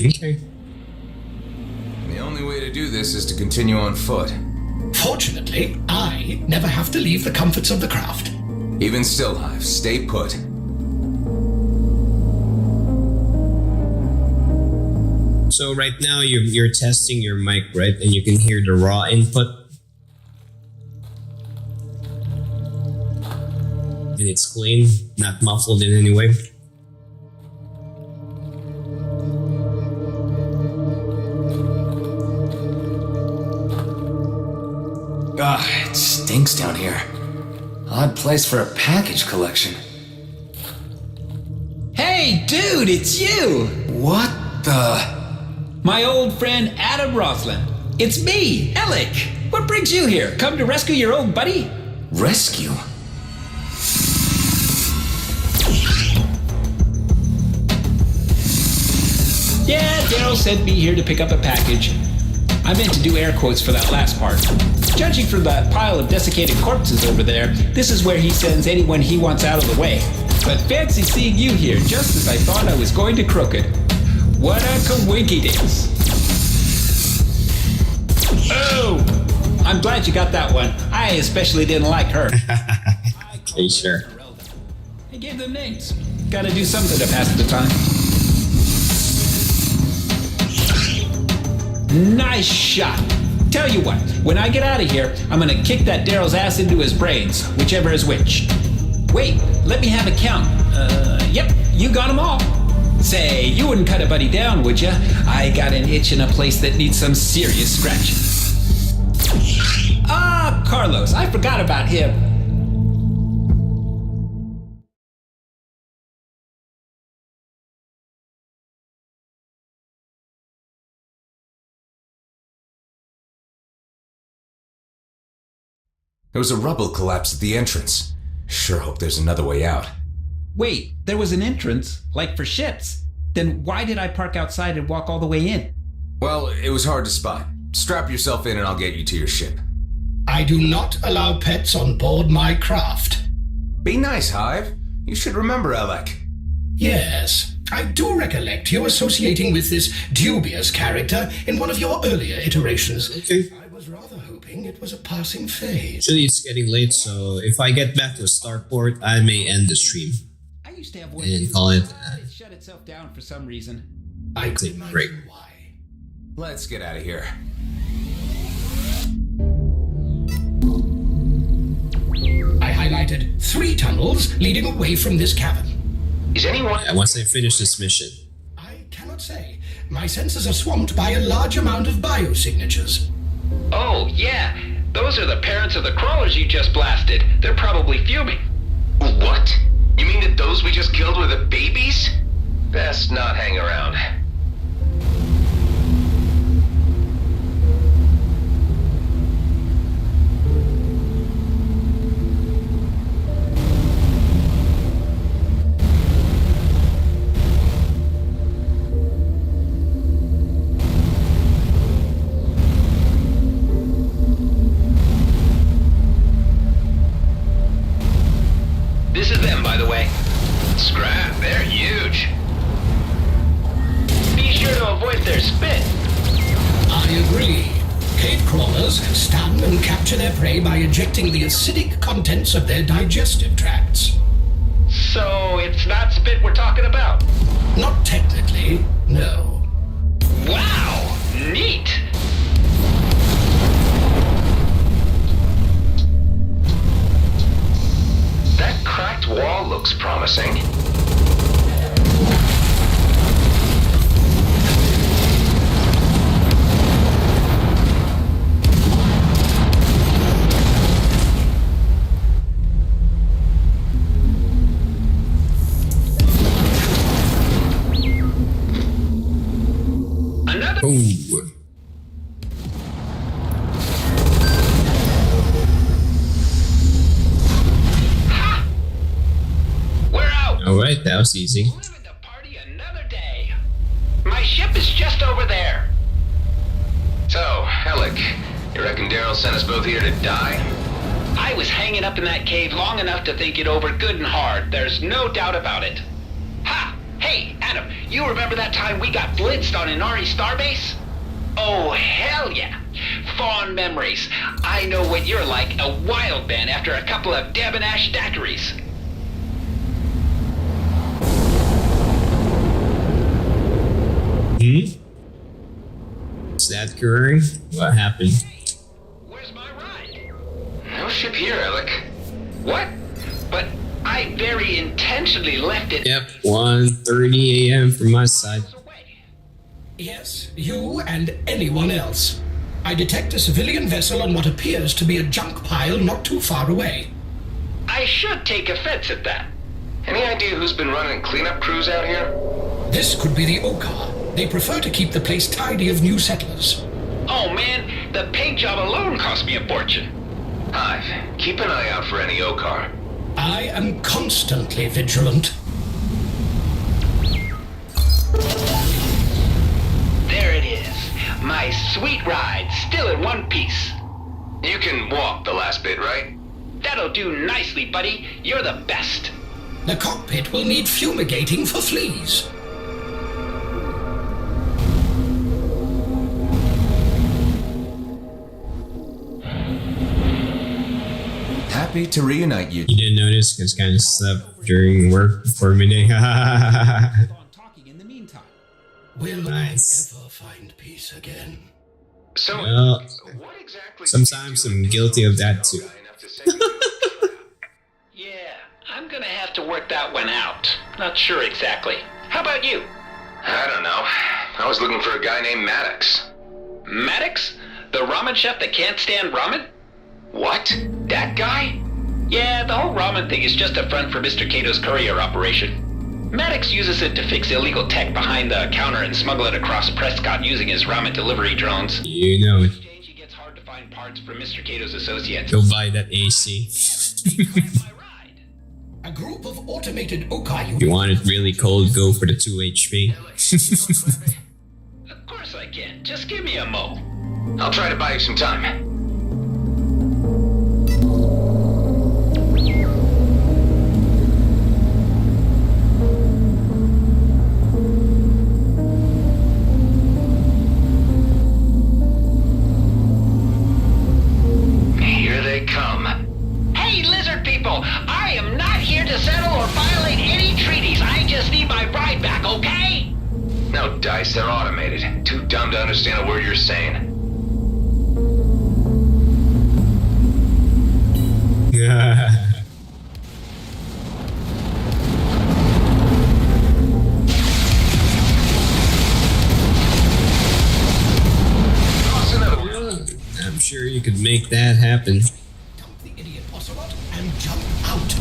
Okay. The only way to do this is to continue on foot. Fortunately, I never have to leave the comforts of the craft. Even still, Hive, stay put. So right now you're testing your mic, right? And you can hear the raw input. And it's clean, not muffled in any way. It stinks down here. Odd place for a package collection. Hey, dude, it's you! What the? My old friend Adam Roslin. It's me, Alec. What brings you here? Come to rescue your old buddy? Rescue? Yeah, Daryl sent me here to pick up a package. I meant to do air quotes for that last part. Judging from that pile of desiccated corpses over there, this is where he sends anyone he wants out of the way. But fancy seeing you here, just as I thought I was going to Crooked. What a coinky-dinks. Oh! I'm glad you got that one. I especially didn't like her. Okay, sure. I gave them names. Gotta do something to pass the time. Nice shot. Tell you what, when I get out of here, I'm gonna kick that Daryl's ass into his brains, whichever is which. Wait, let me have a count. Yep, you got them all. Say, you wouldn't cut a buddy down, would ya? I got an itch in a place that needs some serious scratching. Ah, Carlos, I forgot about him. There was a rubble collapse at the entrance. Sure hope there's another way out. Wait, there was an entrance, like for ships. Then why did I park outside and walk all the way in? Well, it was hard to spot. Strap yourself in and I'll get you to your ship. I do not allow pets on board my craft. Be nice, Hive. You should remember Alec. Yes, I do recollect you associating with this dubious character in one of your earlier iterations. Okay. I was rather hoping it was a passing phase. Actually, it's getting late, so if I get back to Starport, I may end the stream. I used to have one And call it. It shut itself down for some reason. I could Take a break. imagine why. Let's get out of here. I highlighted 3 tunnels leading away from this cavern. Is anyone... Yeah, once I finish this mission. I cannot say. My senses are swamped by a large amount of biosignatures. Oh, yeah. Those are the parents of the crawlers you just blasted. They're probably fuming. What? You mean that those we just killed were the babies? Best not hang around. This is them, by the way. Scrap, they're huge. Be sure to avoid their spit. I agree. Cave crawlers stun and capture their prey by ejecting the acidic contents of their digestive tracts. So it's not spit we're talking about? Not technically, no. Wow, neat. That cracked wall looks promising. Another... Ooh. We're out. Alright, that was easy. Living the party another day. My ship is just over there. So, Alec, you reckon Daryl sent us both here to die? I was hanging up in that cave long enough to think it over good and hard. There's no doubt about it. Ha! Hey, Adam, you remember that time we got blitzed on Inari Starbase? Oh, hell yeah. Fond memories. I know what you're like, a wild man after a couple of debonair daiquiris. Is that occurring? What happened? Where's my ride? No ship here, Alec. What? But I very intentionally left it. Yep, 1:30 a.m. from my side. Yes, you and anyone else. I detect a civilian vessel on what appears to be a junk pile not too far away. I should take offense at that. Any idea who's been running cleanup crews out here? This could be the Okar. They prefer to keep the place tidy of new settlers. Oh man, the paint job alone cost me a fortune. Hive, keep an eye out for any Okar. I am constantly vigilant. There it is. My sweet ride, still in one piece. You can walk the last bit, right? That'll do nicely, buddy. You're the best. The cockpit will need fumigating for fleas. happy to reunite you. You didn't notice because kind of slept during work before midday. Will Nice. I ever find peace again? So, Well, what exactly? sometimes I'm guilty of that too. Yeah, I'm gonna have to work that one out. Not sure exactly. How about you? I don't know. I was looking for a guy named Maddox. Maddox? The ramen chef that can't stand ramen? What? That guy? Yeah, the whole ramen thing is just a front for Mr. Cato's courier operation. Maddox uses it to fix illegal tech behind the counter and smuggle it across Prescott using his ramen delivery drones. You know it. He gets hard to find parts from Mr. Cato's associates. Go buy that AC. A group of automated Okai If you want it really cold, go for the 2 HP. Of course I can. Just give me a mo. I'll try to buy you some time. Here they come. Hey, lizard people! I am not here to settle or violate any treaties. I just need my ride back, okay? No dice, they're automated. Too dumb to understand a word you're saying. I'm sure you could make that happen. and jump out.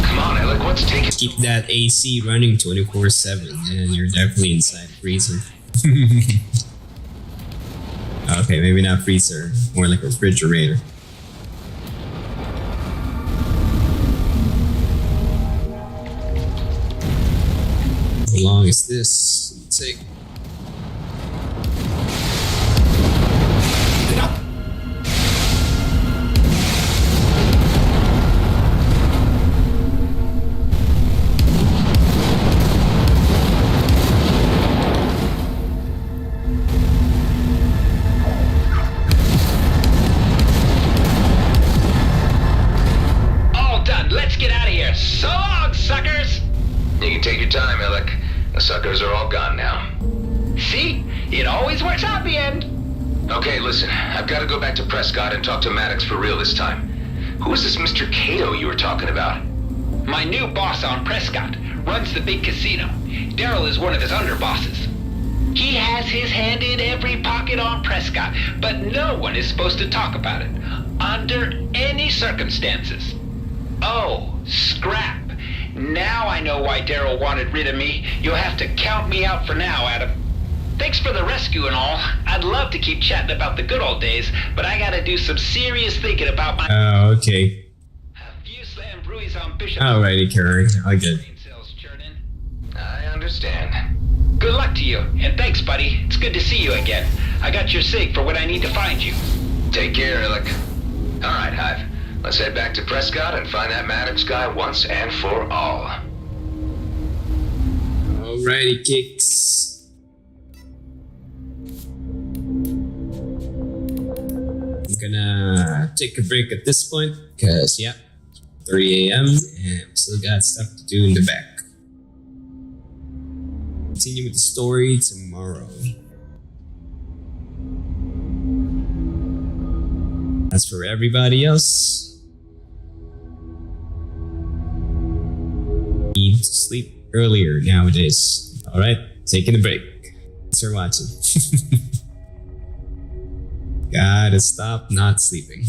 Come on, Alec, what's taking... Keep that AC running 24/7 and you're definitely inside freezer. Okay, maybe not freezer, more like a refrigerator. How long is this take? All done, let's get out of here. So long, suckers! You can take your time, Alec. The suckers are all gone now. See? It always works out in the end. Okay, listen. I've got to go back to Prescott and talk to Maddox for real this time. Who is this Mr. Cato you were talking about? My new boss on Prescott. Runs the big casino. Daryl is one of his underbosses. He has his hand in every pocket on Prescott, but no one is supposed to talk about it. Under any circumstances. Oh, scrap. Now I know why Daryl wanted rid of me. You'll have to count me out for now, Adam. Thanks for the rescue and all. I'd love to keep chatting about the good old days, but I gotta do some serious thinking about my... Oh, okay. Alrighty, Curry. I get it. I understand. Good luck to you, and thanks, buddy. It's good to see you again. I got your sig for when I need to find you. Take care, Alec. Alright, Hive. Let's head back to Prescott and find that Maddox guy once and for all. Alrighty, kicks. I'm gonna take a break at this point, because, yeah, 3 a.m. and we still got stuff to do in the back. Continue with the story tomorrow. As for everybody else, need to sleep earlier nowadays. Alright, taking a break. Thanks for watching. Gotta stop not sleeping.